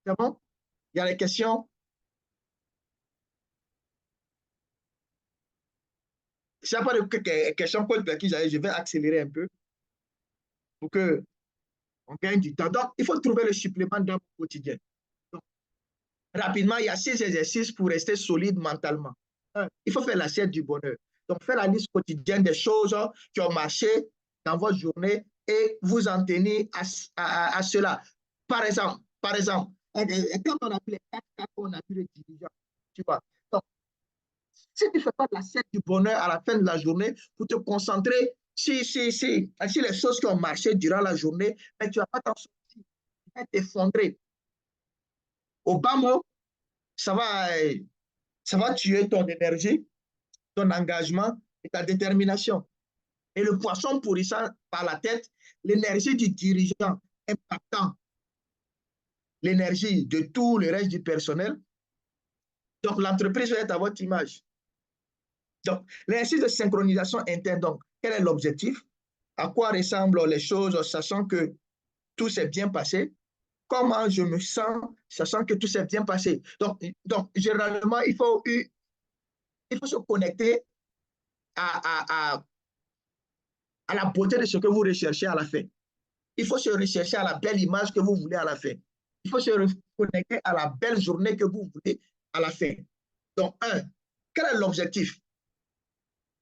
C'est bon? Il y a des questions? S'il n'y a pas de questions, je vais accélérer un peu pour qu'on gagne du temps. Donc, il faut trouver le supplément dans le quotidien. Donc, rapidement, il y a 6 exercices pour rester solide mentalement. Il faut faire l'assiette du bonheur. Donc, faire la liste quotidienne des choses qui ont marché dans votre journée et vous en tenir à cela. Par exemple, quand on a vu les 4 cas qu'on a vu les dirigeants, tu vois. Donc, si tu ne fais pas l'assiette du bonheur à la fin de la journée pour te concentrer sur les choses qui ont marché durant la journée, mais tu ne vas pas t'en sortir. Tu vas t'effondrer. Au bas mot, ça va tuer ton énergie, ton engagement et ta détermination. Et le poisson pourrissant par la tête, l'énergie du dirigeant impactant l'énergie de tout le reste du personnel. Donc, l'entreprise va être à votre image. Donc, l'exercice de synchronisation interne, donc, quel est l'objectif? À quoi ressemblent les choses, sachant que tout s'est bien passé? Comment je me sens, sachant que tout s'est bien passé? Donc généralement, il faut se connecter à la beauté de ce que vous recherchez à la fin. Il faut se rechercher à la belle image que vous voulez à la fin. Il faut se connecter à la belle journée que vous voulez à la fin. Donc, quel est l'objectif?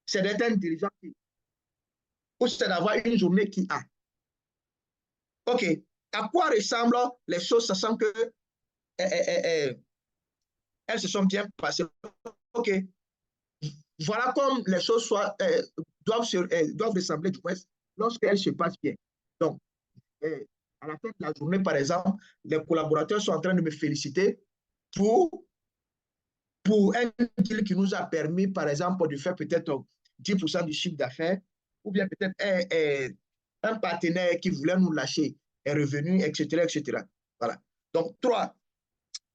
C'est d'être un dirigeant ou c'est d'avoir une journée qui a. OK. À quoi ressemblent les choses, sachant que elles se sont bien passées? OK. Voilà comme les choses doivent ressembler du moins lorsqu'elles se passent bien. Donc, à la fin de la journée, par exemple, les collaborateurs sont en train de me féliciter pour, pour un deal qui nous a permis, par exemple, de faire peut-être 10% du chiffre d'affaires, ou bien peut-être un partenaire qui voulait nous lâcher est revenu, etc., etc. Voilà. Donc, 3,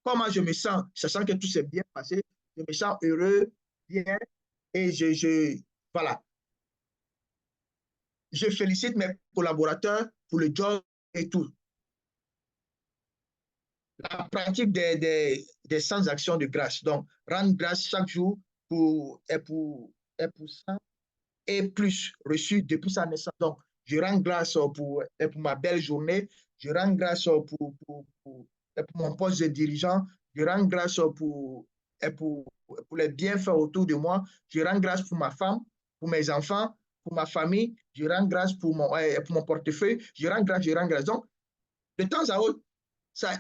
comment je me sens, sachant que tout s'est bien passé, je me sens heureux, bien, et voilà. Je félicite mes collaborateurs pour le job et tout. La pratique des 100 actions de grâce. Donc, rendre grâce chaque jour pour 100 et plus reçu depuis sa naissance. Donc, je rends grâce pour ma belle journée. Je rends grâce pour mon poste de dirigeant. Je rends grâce pour les bienfaits autour de moi. Je rends grâce pour ma femme, pour mes enfants, pour ma famille. Je rends grâce pour mon portefeuille. Je rends grâce, je rends grâce. Donc, de temps à autre, ça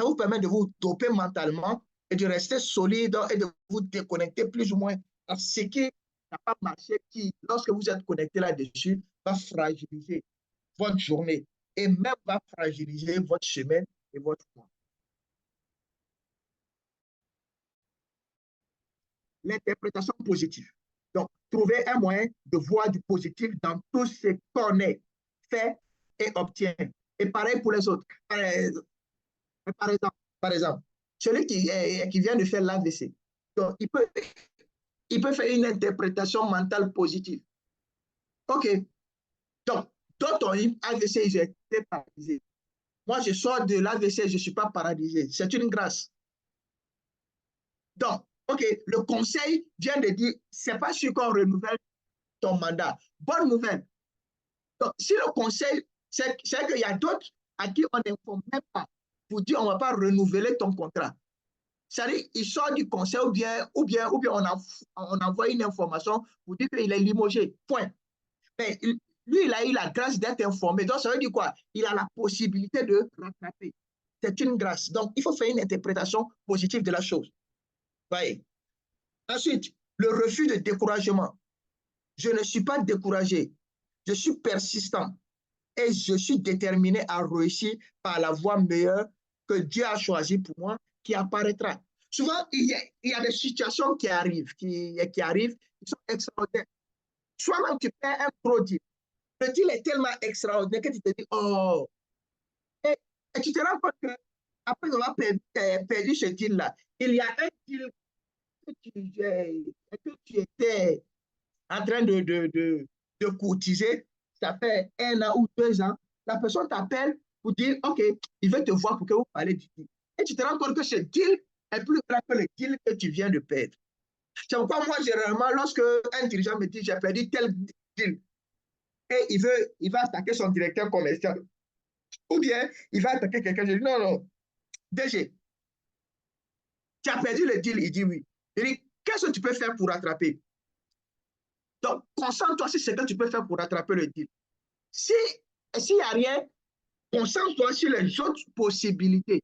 vous permet de vous doper mentalement et de rester solide et de vous déconnecter plus ou moins à ce qui n'a pas marché, qui, lorsque vous êtes connecté là-dessus, va fragiliser votre journée et même va fragiliser votre semaine et votre mois. L'interprétation positive. Donc, trouver un moyen de voir du positif dans tout ce qu'on est, fait et obtient. Et pareil pour les autres. Par exemple, celui qui vient de faire l'AVC, donc il peut faire une interprétation mentale positive. OK. Donc, d'autres ont eu AVC, ils ont été paralysés. Moi, je sors de l'AVC, je ne suis pas paralysé. C'est une grâce. Donc, OK, le conseil vient de dire, c'est pas sûr qu'on renouvelle ton mandat. Bonne nouvelle. Donc, si le conseil, c'est qu'il y a d'autres à qui on n'informe même pas pour dire on ne va pas renouveler ton contrat. C'est-à-dire, il sort du conseil ou bien on envoie une information pour dire qu'il est limogé. Point. Mais lui, il a eu la grâce d'être informé. Donc, ça veut dire quoi? Il a la possibilité de rattraper. C'est une grâce. Donc, il faut faire une interprétation positive de la chose. Voyez. Ensuite, le refus de découragement. Je ne suis pas découragé. Je suis persistant et je suis déterminé à réussir par la voie meilleure que Dieu a choisie pour moi, qui apparaîtra. Souvent, il y a des situations qui sont extraordinaires. Soit-même tu perds un produit. Le deal est tellement extraordinaire que tu te dis, oh, et tu te rends compte que après avoir perdu ce deal-là, il y a un deal que tu étais en train de courtiser, ça fait 1 an ou 2 ans, la personne t'appelle pour dire, OK, il veut te voir pour que vous parlez du deal. Et tu te rends compte que ce deal est plus grand que le deal que tu viens de perdre. C'est pourquoi moi, généralement, lorsque un dirigeant me dit, j'ai perdu tel deal, et il va attaquer son directeur commercial, ou bien il va attaquer quelqu'un, je dis, non, non, DG, tu as perdu le deal, il dit oui. Il dit, qu'est-ce que tu peux faire pour rattraper? Donc, concentre-toi sur ce que tu peux faire pour rattraper le deal. S'il n'y a rien, concentre-toi sur les autres possibilités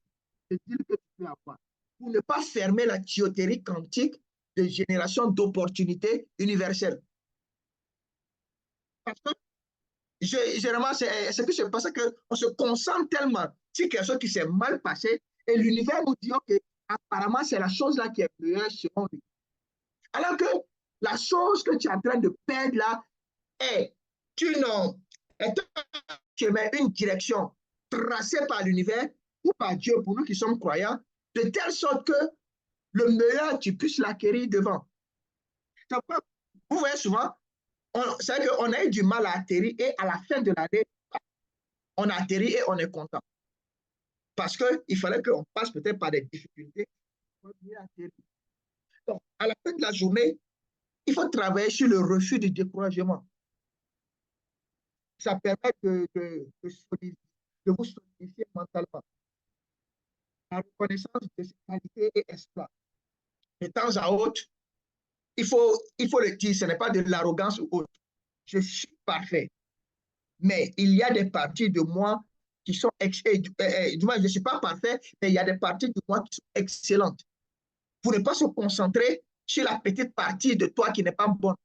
de deal que tu peux avoir pour ne pas fermer la tuyauterie quantique de génération d'opportunités universelles. Parce que généralement, c'est ce qui se passe, qu'on se concentre tellement sur quelque chose qui s'est mal passé et l'univers nous dit, OK, apparemment, c'est la chose là qui est meilleure selon lui. Alors que la chose que tu es en train de perdre là est une direction tracée par l'univers ou par Dieu pour nous qui sommes croyants, de telle sorte que le meilleur, tu puisses l'acquérir devant. Vous voyez souvent, c'est vrai qu'on a eu du mal à atterrir et à la fin de l'année, on a atterri et on est content. Parce qu'il fallait qu'on passe peut-être par des difficultés pour mieux atterrir. Donc, à la fin de la journée, il faut travailler sur le refus du découragement. Ça permet de vous solidifier mentalement. La reconnaissance de ses qualités et exploits. De temps à autre, il faut le dire, ce n'est pas de l'arrogance ou autre. Je suis parfait. Mais il y a des parties de moi qui sont, du moins, je ne suis pas parfait, mais il y a des parties de moi qui sont excellentes. Pour ne pas se concentrer sur la petite partie de toi qui n'est pas bonne,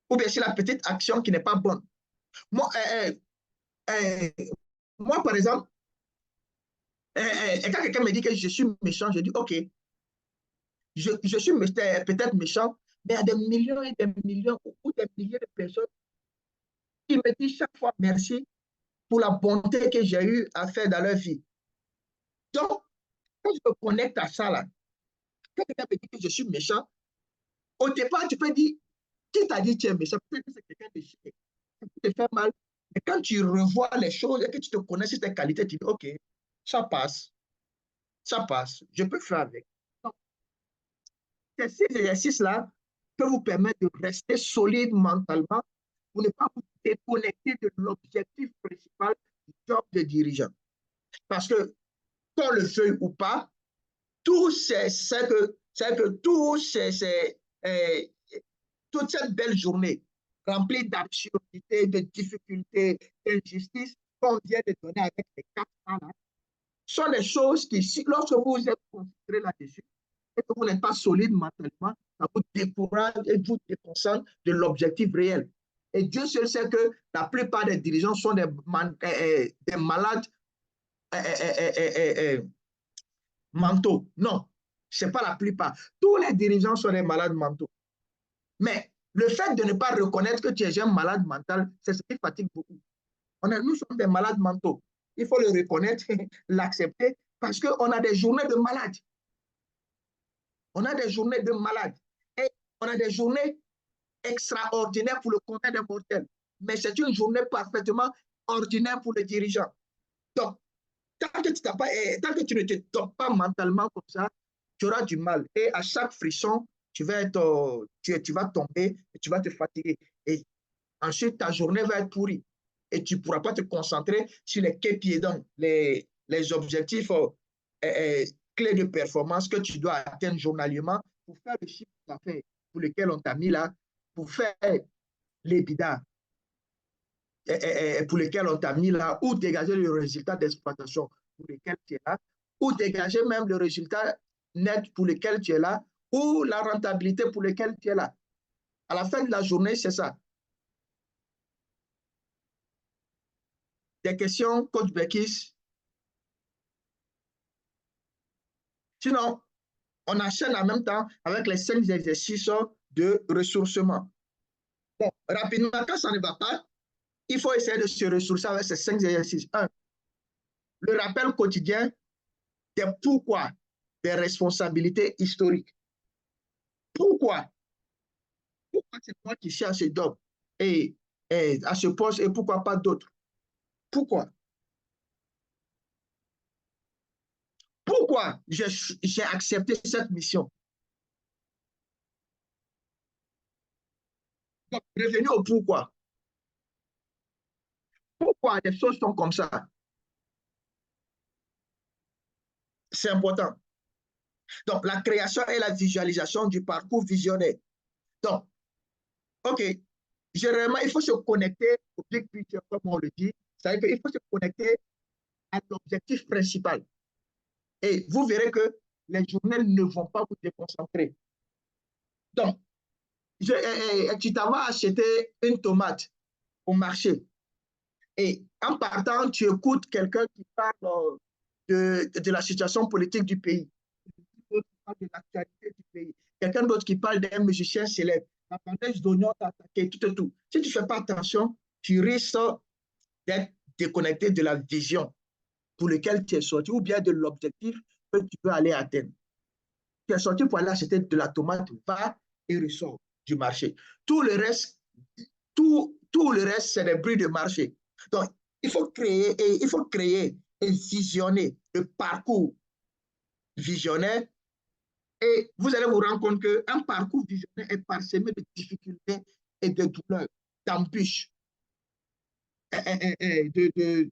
ou bien sur la petite action qui n'est pas bonne. Moi, moi par exemple, quand quelqu'un me dit que je suis méchant, je dis, OK, je suis peut-être méchant, mais il y a des millions et des millions ou des milliers de personnes qui me disent chaque fois merci pour la bonté que j'ai eu à faire dans leur vie. Donc, quand je me connecte à ça, là, quand quelqu'un me dit que je suis méchant, au départ, tu peux dire, qui t'a dit que tu es méchant? Peut-être que c'est quelqu'un de chier. Ça peut te faire mal. Mais quand tu revois les choses et que tu te connais sur tes qualités, tu dis, OK, ça passe, je peux faire avec. Donc, ces exercices-là peuvent vous permettre de rester solide mentalement pour ne pas vous déconnecter de l'objectif principal du job de dirigeant. Parce que, qu'on le veuille ou pas, toute cette belle journée remplie d'absurdités, de difficultés, d'injustices qu'on vient de donner avec les 4 ans là, sont des choses qui, lorsque vous êtes concentré là-dessus et que vous n'êtes pas solide mentalement, ça vous décourage et vous déconcentre de l'objectif réel. Et Dieu seul sait que la plupart des dirigeants sont des malades mentaux. Non, ce n'est pas la plupart. Tous les dirigeants sont des malades mentaux. Mais le fait de ne pas reconnaître que tu es un malade mental, c'est ce qui fatigue beaucoup. Nous sommes des malades mentaux. Il faut le reconnaître, l'accepter, parce qu'on a des journées de malades. On a des journées de malades. Et on a des journées extraordinaires pour le commun des mortels. Mais c'est une journée parfaitement ordinaire pour les dirigeants. Donc, tant que tu ne te toques pas mentalement comme ça, tu auras du mal. Et à chaque frisson, tu vas tomber et tu vas te fatiguer. Et ensuite, ta journée va être pourrie. Et tu ne pourras pas te concentrer sur les KPI, donc les objectifs clés de performance que tu dois atteindre journalièrement pour faire le chiffre d'affaires pour lequel on t'a mis là, pour faire les bidas. pour lesquels on t'a mis là, ou dégager le résultat d'exploitation pour lesquels tu es là, ou dégager même le résultat net pour lequel tu es là, ou la rentabilité pour laquelle tu es là. À la fin de la journée, c'est ça. Des questions, coach Bekis? Sinon, on enchaîne en même temps avec les 5 exercices de ressourcement. Bon, rapidement, quand ça ne va pas, il faut essayer de se ressourcer avec ces 5 exercices. 1. Le rappel quotidien des pourquoi, des responsabilités historiques. Pourquoi? Pourquoi c'est moi qui cherche ce job et à ce poste et pourquoi pas d'autres? Pourquoi? Pourquoi j'ai accepté cette mission? Donc, revenez au pourquoi. Pourquoi les choses sont comme ça? C'est important. Donc, la création et la visualisation du parcours visionnaire. Donc, OK, généralement, il faut se connecter au big picture, comme on le dit. C'est-à-dire qu'il faut se connecter à l'objectif principal. Et vous verrez que les journées ne vont pas vous déconcentrer. Donc, tu t'as acheté une tomate au marché. Et en partant, tu écoutes quelqu'un qui parle de la situation politique du pays, d'autres qui parle de l'actualité du pays, quelqu'un d'autre qui parle d'un musicien célèbre. La bande d'oignons t'a attaqué, tout et tout. Si tu ne fais pas attention, tu risques d'être déconnecté de la vision pour laquelle tu es sorti ou bien de l'objectif que tu veux aller atteindre. Tu es sorti pour aller acheter de la tomate, va et ressort du marché. Tout le reste, tout le reste, c'est des bruits de marché. Donc, il faut créer et visionner le parcours visionnaire et vous allez vous rendre compte qu'un parcours visionnaire est parsemé de difficultés et de douleurs, d'embûches,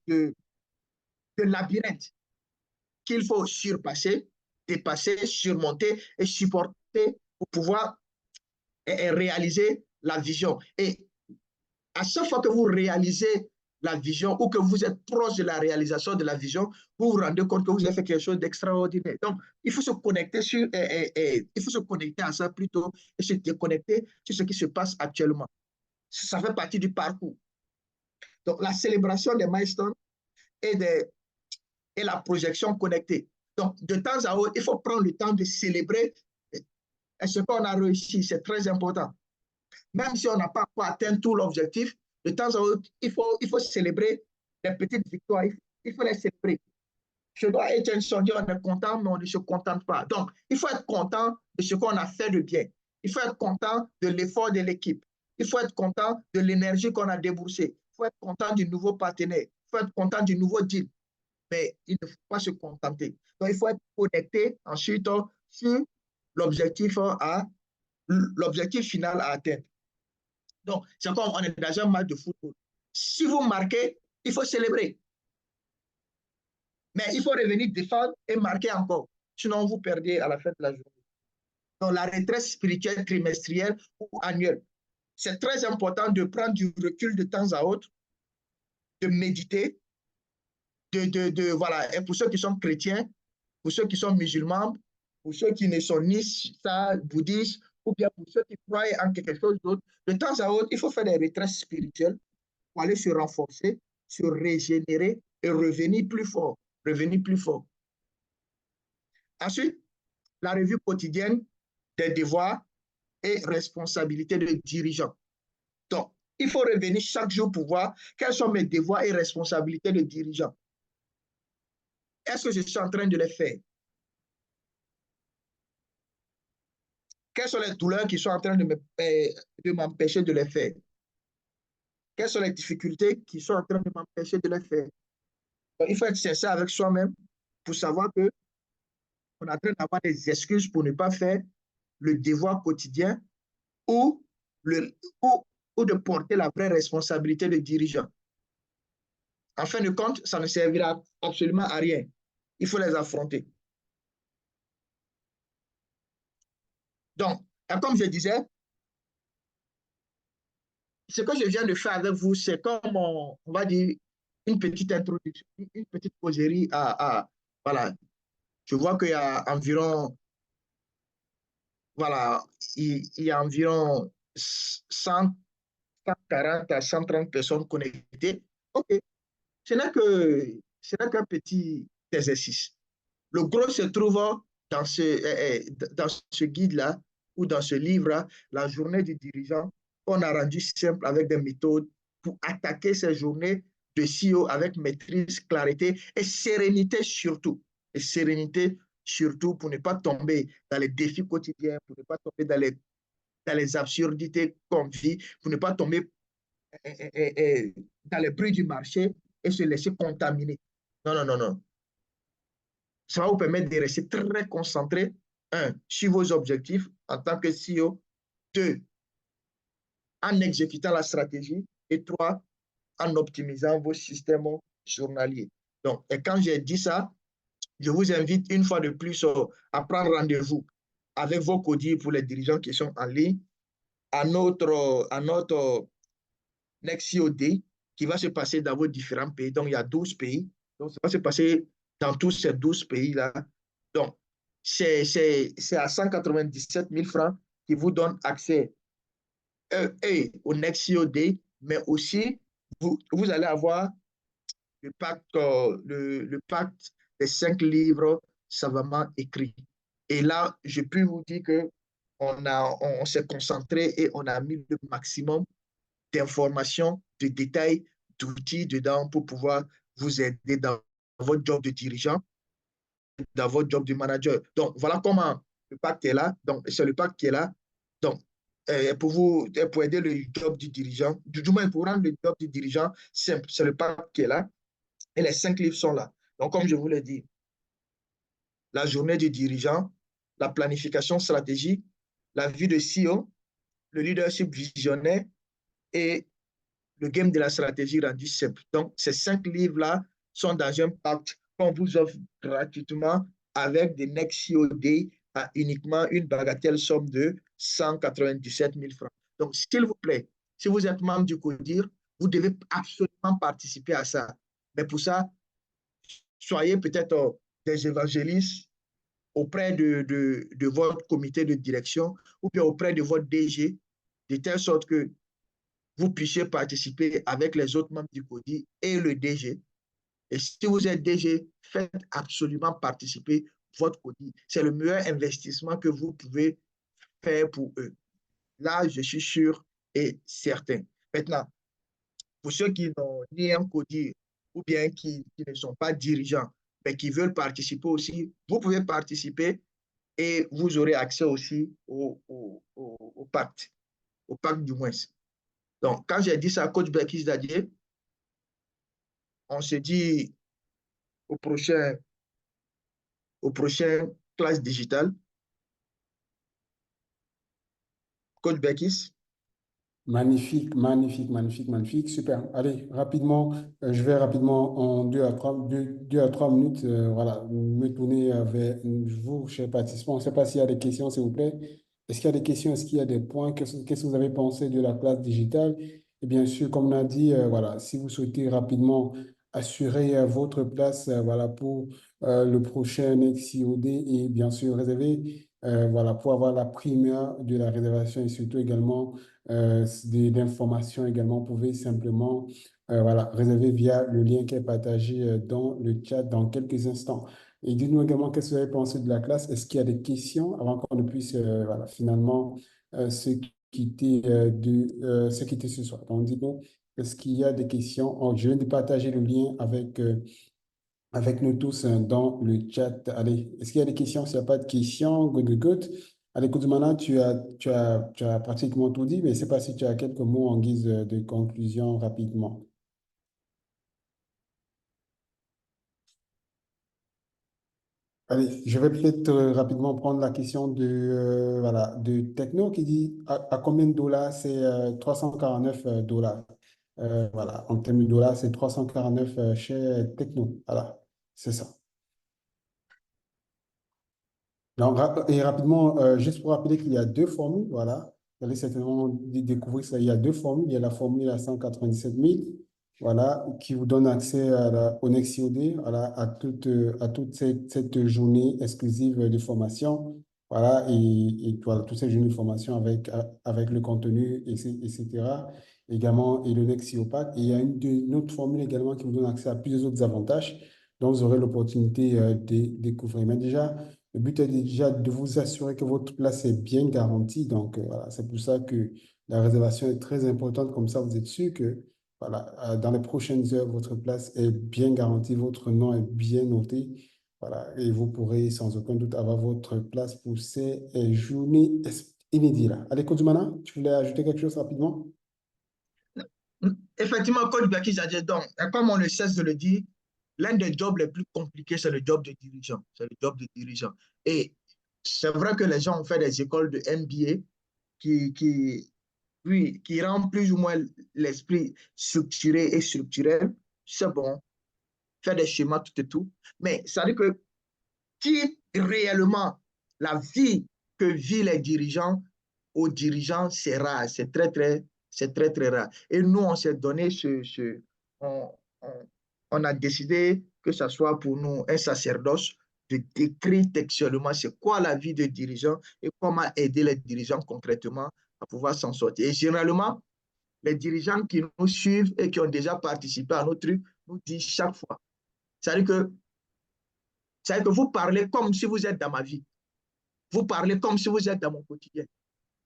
de labyrinthes qu'il faut surpasser, dépasser, surmonter et supporter pour pouvoir réaliser la vision. Et à chaque fois que vous réalisez la vision ou que vous êtes proche de la réalisation de la vision, vous vous rendez compte que vous avez fait quelque chose d'extraordinaire. Donc, il faut se connecter il faut se connecter à ça plutôt et se déconnecter sur ce qui se passe actuellement. Ça fait partie du parcours. Donc, la célébration des milestones et, et la projection connectée. Donc, de temps à autre, il faut prendre le temps de célébrer ce qu'on a réussi. C'est très important. Même si on n'a pas atteint tout l'objectif, de temps à autre, il faut célébrer les petites victoires. Il faut les célébrer. Je dois être un soldat, on est content, mais on ne se contente pas. Donc, il faut être content de ce qu'on a fait de bien. Il faut être content de l'effort de l'équipe. Il faut être content de l'énergie qu'on a déboursée. Il faut être content du nouveau partenaire. Il faut être content du nouveau deal. Mais il ne faut pas se contenter. Donc, il faut être connecté ensuite sur l'objectif final à atteindre. Donc, c'est comme on est dans un match de football. Si vous marquez, il faut célébrer. Mais il faut revenir défendre et marquer encore. Sinon, vous perdez à la fin de la journée. Donc, la retraite spirituelle trimestrielle ou annuelle. C'est très important de prendre du recul de temps à autre, de méditer, voilà. Et pour ceux qui sont chrétiens, pour ceux qui sont musulmans, pour ceux qui ne sont ni bouddhistes, ou bien pour ceux qui croient en quelque chose d'autre, de temps à autre, il faut faire des retraites spirituelles pour aller se renforcer, se régénérer et revenir plus fort. Revenir plus fort. Ensuite, la revue quotidienne des devoirs et responsabilités de dirigeants. Donc, il faut revenir chaque jour pour voir quels sont mes devoirs et responsabilités de dirigeant. Est-ce que je suis en train de les faire? Quelles sont les douleurs qui sont en train de m'empêcher de les faire? Quelles sont les difficultés qui sont en train de m'empêcher de les faire? Donc, il faut être sincère avec soi-même pour savoir qu'on est en train d'avoir des excuses pour ne pas faire le devoir quotidien ou, ou de porter la vraie responsabilité de dirigeant. En fin de compte, ça ne servira absolument à rien. Il faut les affronter. Donc, comme je disais, ce que je viens de faire avec vous, c'est comme, on va dire, une petite introduction, une petite causerie voilà, je vois qu'il y a environ, voilà, il y a environ 100, 140 à 130 personnes connectées. OK, ce n'est qu'un petit exercice. Le gros se trouve dans ce guide-là ou dans ce livre-là, la journée du dirigeant, on a rendu simple avec des méthodes pour attaquer ces journées de CEO avec maîtrise, clarité et sérénité surtout. Et sérénité surtout pour ne pas tomber dans les défis quotidiens, pour ne pas tomber dans les absurdités qu'on vit, pour ne pas tomber dans les bruits du marché et se laisser contaminer. Non, non, non, non. Ça va vous permettre de rester très concentré, un, sur vos objectifs en tant que CEO, deux, en exécutant la stratégie, et trois, en optimisant vos systèmes journaliers. Donc, et quand j'ai dit ça, je vous invite une fois de plus à prendre rendez-vous avec vos codis pour les dirigeants qui sont en ligne à notre Next COD qui va se passer dans vos différents pays. Donc, il y a 12 pays. Donc, ça va se passer dans tous ces 12 pays-là. Donc, c'est à 197 000 francs qui vous donne accès au Next COD, mais aussi, vous allez avoir le pacte des 5 livres savamment écrits. Et là, je peux vous dire que on s'est concentré et on a mis le maximum d'informations, de détails, d'outils dedans pour pouvoir vous aider dans votre job de dirigeant, dans votre job de manager. Donc, voilà comment le pacte est là. Donc, c'est le pacte qui est là. Donc, pour aider le job du dirigeant, du moins pour rendre le job du dirigeant simple, c'est le pacte qui est là. Et les 5 livres sont là. Donc, comme je vous l'ai dit, la journée du dirigeant, la planification stratégique, la vie de CEO, le leadership visionnaire et le game de la stratégie rendu simple. Donc, ces 5 livres-là sont dans un pacte qu'on vous offre gratuitement avec des Next COD à uniquement une bagatelle somme de 197 000 francs. Donc, s'il vous plaît, si vous êtes membre du CODIR, vous devez absolument participer à ça. Mais pour ça, soyez peut-être des évangélistes auprès de votre comité de direction ou bien auprès de votre DG, de telle sorte que vous puissiez participer avec les autres membres du CODI et le DG. Et si vous êtes DG, faites absolument participer votre CODI. C'est le meilleur investissement que vous pouvez faire pour eux. Là, je suis sûr et certain. Maintenant, pour ceux qui n'ont ni un CODI ou bien qui ne sont pas dirigeants, mais qui veulent participer aussi, vous pouvez participer et vous aurez accès aussi au pacte du moins. Donc, quand j'ai dit ça à coach Bekis Dadier, on se dit au prochain, au prochain classe digitale. Coach Bekis. Magnifique, magnifique, magnifique, magnifique. Super. Allez, rapidement, je vais rapidement en 2 à 3 minutes, voilà, me tourner vers vous, chers participants. Je ne sais pas s'il y a des questions, s'il vous plaît. Est-ce qu'il y a des questions? Est-ce qu'il y a des points? Qu'est-ce que vous avez pensé de la classe digitale? Et bien sûr, comme on a dit, voilà, si vous souhaitez rapidement assurer votre place, voilà, pour le prochain XIOD et bien sûr réserver, voilà, pour avoir la primeur de la réservation et surtout également d'informations également, vous pouvez simplement voilà, réserver via le lien qui est partagé dans le chat dans quelques instants. Et dites-nous également qu'est-ce que vous avez pensé de la classe. Est-ce qu'il y a des questions avant qu'on ne puisse voilà, finalement se se quitter ce soir. Donc, dites-nous, est-ce qu'il y a des questions? Oh, je viens de partager le lien avec nous tous dans le chat. Allez, est-ce qu'il y a des questions? S'il n'y a pas de questions, good, good, good. Allez, Kouzmana, tu as pratiquement tout dit, mais je ne sais pas si tu as quelques mots en guise de conclusion rapidement. Allez, je vais peut-être rapidement prendre la question voilà, de Techno qui dit à combien de dollars c'est 349 dollars. Voilà, en termes de dollars, c'est 349 chez Techno. Voilà, c'est ça. Donc, et rapidement, juste pour rappeler qu'il y a deux formules, voilà. Vous allez certainement découvrir ça. Il y a deux formules. Il y a la formule à 197 000, voilà, qui vous donne accès au NextCOD, voilà, à toute cette journée exclusive de formation. Voilà, et voilà, toutes ces journées de formation avec le contenu, etc. Également, et le NextCO Pack. Et il y a une autre formule également qui vous donne accès à plusieurs autres avantages dont vous aurez l'opportunité de découvrir. Mais déjà, le but est déjà de vous assurer que votre place est bien garantie. Donc, voilà, c'est pour ça que la réservation est très importante. Comme ça, vous êtes sûr que voilà, dans les prochaines heures, votre place est bien garantie, votre nom est bien noté. Voilà, et vous pourrez sans aucun doute avoir votre place pour ces journées inédites-là. Allez, Kodumana, tu voulais ajouter quelque chose rapidement? Effectivement, Coach Becky Zadie, donc, comme on ne cesse de le dire, l'un des jobs les plus compliqués, c'est le job de dirigeant. C'est le job de dirigeant. Et c'est vrai que les gens ont fait des écoles de MBA qui, oui, qui rendent plus ou moins l'esprit structuré et structurel. C'est bon, faire des schémas, tout et tout. Mais ça veut dire que qui réellement la vie que vivent les dirigeants aux dirigeants, c'est rare, c'est très, très rare. Et nous, on s'est donné on, on, on a décidé que ce soit pour nous un sacerdoce de décrire textuellement c'est quoi la vie de dirigeant et comment aider les dirigeants concrètement à pouvoir s'en sortir. Et généralement, les dirigeants qui nous suivent et qui ont déjà participé à nos trucs nous disent chaque fois. C'est-à-dire que, c'est-à-dire que vous parlez comme si vous êtes dans ma vie. Vous parlez comme si vous êtes dans mon quotidien.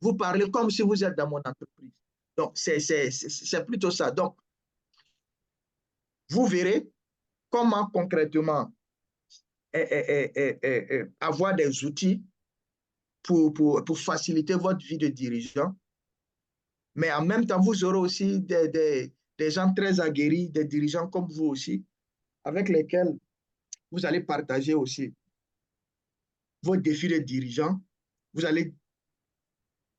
Vous parlez comme si vous êtes dans mon entreprise. Donc, c'est plutôt ça. Donc, vous verrez comment concrètement avoir des outils pour faciliter votre vie de dirigeant. Mais en même temps, vous aurez aussi des gens très aguerris, des dirigeants comme vous aussi, avec lesquels vous allez partager aussi vos défis de dirigeant. Vous allez,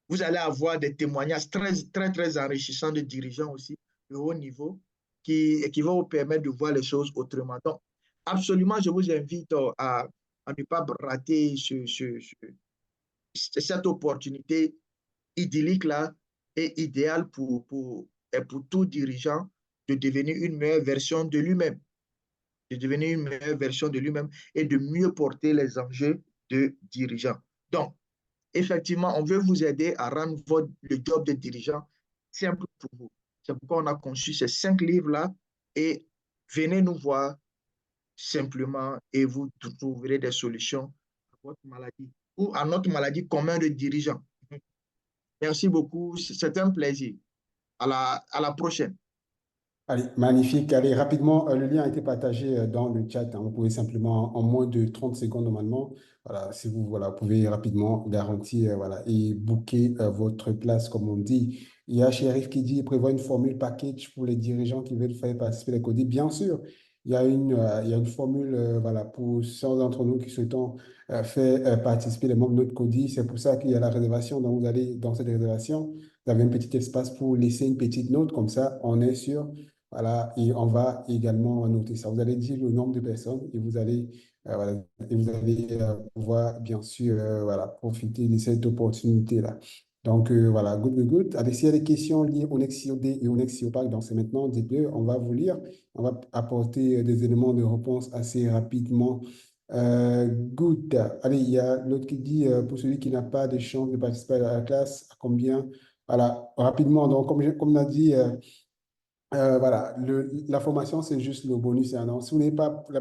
vous allez avoir des témoignages très, très, très enrichissants de dirigeants aussi, de haut niveau, qui vont vous permettre de voir les choses autrement. Donc, absolument, je vous invite à ne pas rater cette opportunité idyllique-là et idéale pour tout dirigeant de devenir une meilleure version de lui-même, de devenir une meilleure version de lui-même et de mieux porter les enjeux de dirigeant. Donc, effectivement, on veut vous aider à rendre le job de dirigeant simple pour vous. C'est pourquoi on a conçu ces 5 livres-là et venez nous voir simplement et vous trouverez des solutions à votre maladie ou à notre maladie commune de dirigeants. Merci beaucoup, c'est un plaisir. À la prochaine. Allez, magnifique. Allez, rapidement, le lien a été partagé dans le chat, hein. Vous pouvez simplement, en moins de 30 secondes normalement, voilà, si vous, voilà, vous pouvez rapidement garantir, voilà, et booker votre place, comme on dit. Il y a Chérif qui dit, prévoit une formule package pour les dirigeants qui veulent faire participer les codés. Bien sûr, il y a une formule, voilà, pour ceux d'entre nous qui souhaitons faire participer les membres de notre CODI. C'est pour ça qu'il y a la réservation. Donc, vous allez dans cette réservation, vous avez un petit espace pour laisser une petite note, comme ça, on est sûr. Voilà, et on va également noter ça. Vous allez dire le nombre de personnes et voilà, et vous allez pouvoir, bien sûr, voilà, profiter de cette opportunité-là. Donc, voilà, good, good, good. Allez, s'il y a des questions liées au NextCOD et au NextCOPAC, donc c'est maintenant, dites-le, on va vous lire. On va apporter des éléments de réponse assez rapidement. Good. Allez, il y a l'autre qui dit, pour celui qui n'a pas de chance de participer à la classe, à combien? Voilà, rapidement. Donc, comme on a dit, voilà, la formation, c'est juste le bonus. Hein. Donc, si vous n'avez pas la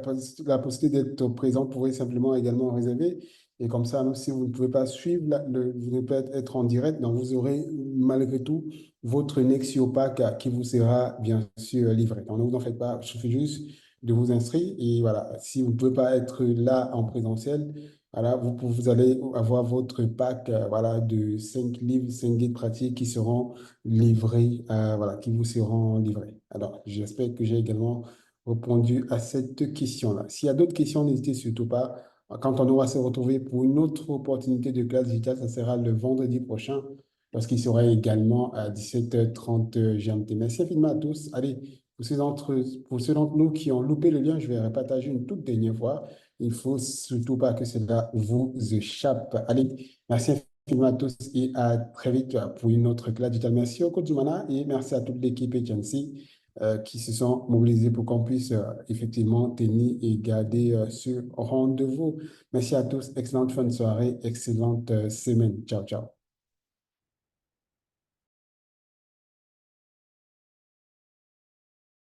possibilité d'être présent, vous pouvez simplement également réserver. Et comme ça, même si vous ne pouvez pas suivre, vous ne pouvez pas être en direct, donc vous aurez malgré tout votre Nexio Pack qui vous sera bien sûr livré. Donc, ne vous en faites pas, il suffit juste de vous inscrire. Et voilà, si vous ne pouvez pas être là en présentiel, voilà, vous allez avoir votre pack voilà, de 5 livres, 5 guides pratiques qui seront livrés, voilà, qui vous seront livrés. Alors, j'espère que j'ai également répondu à cette question-là. S'il y a d'autres questions, n'hésitez surtout pas. Quand on aura se retrouver pour une autre opportunité de classe digitale, ça sera le vendredi prochain, lorsqu'il sera également à 17h30 GMT. Merci infiniment à tous. Allez, pour ceux d'entre nous qui ont loupé le lien, je vais repartager une toute dernière fois. Il ne faut surtout pas que cela vous échappe. Allez, merci infiniment. infiniment à tous et à très vite pour une autre classe digital. Merci au coach Jumana et merci à toute l'équipe agency qui se sont mobilisés pour qu'on puisse effectivement tenir et garder ce rendez-vous. Merci à tous. Excellente fin de soirée, excellente semaine. Ciao, ciao.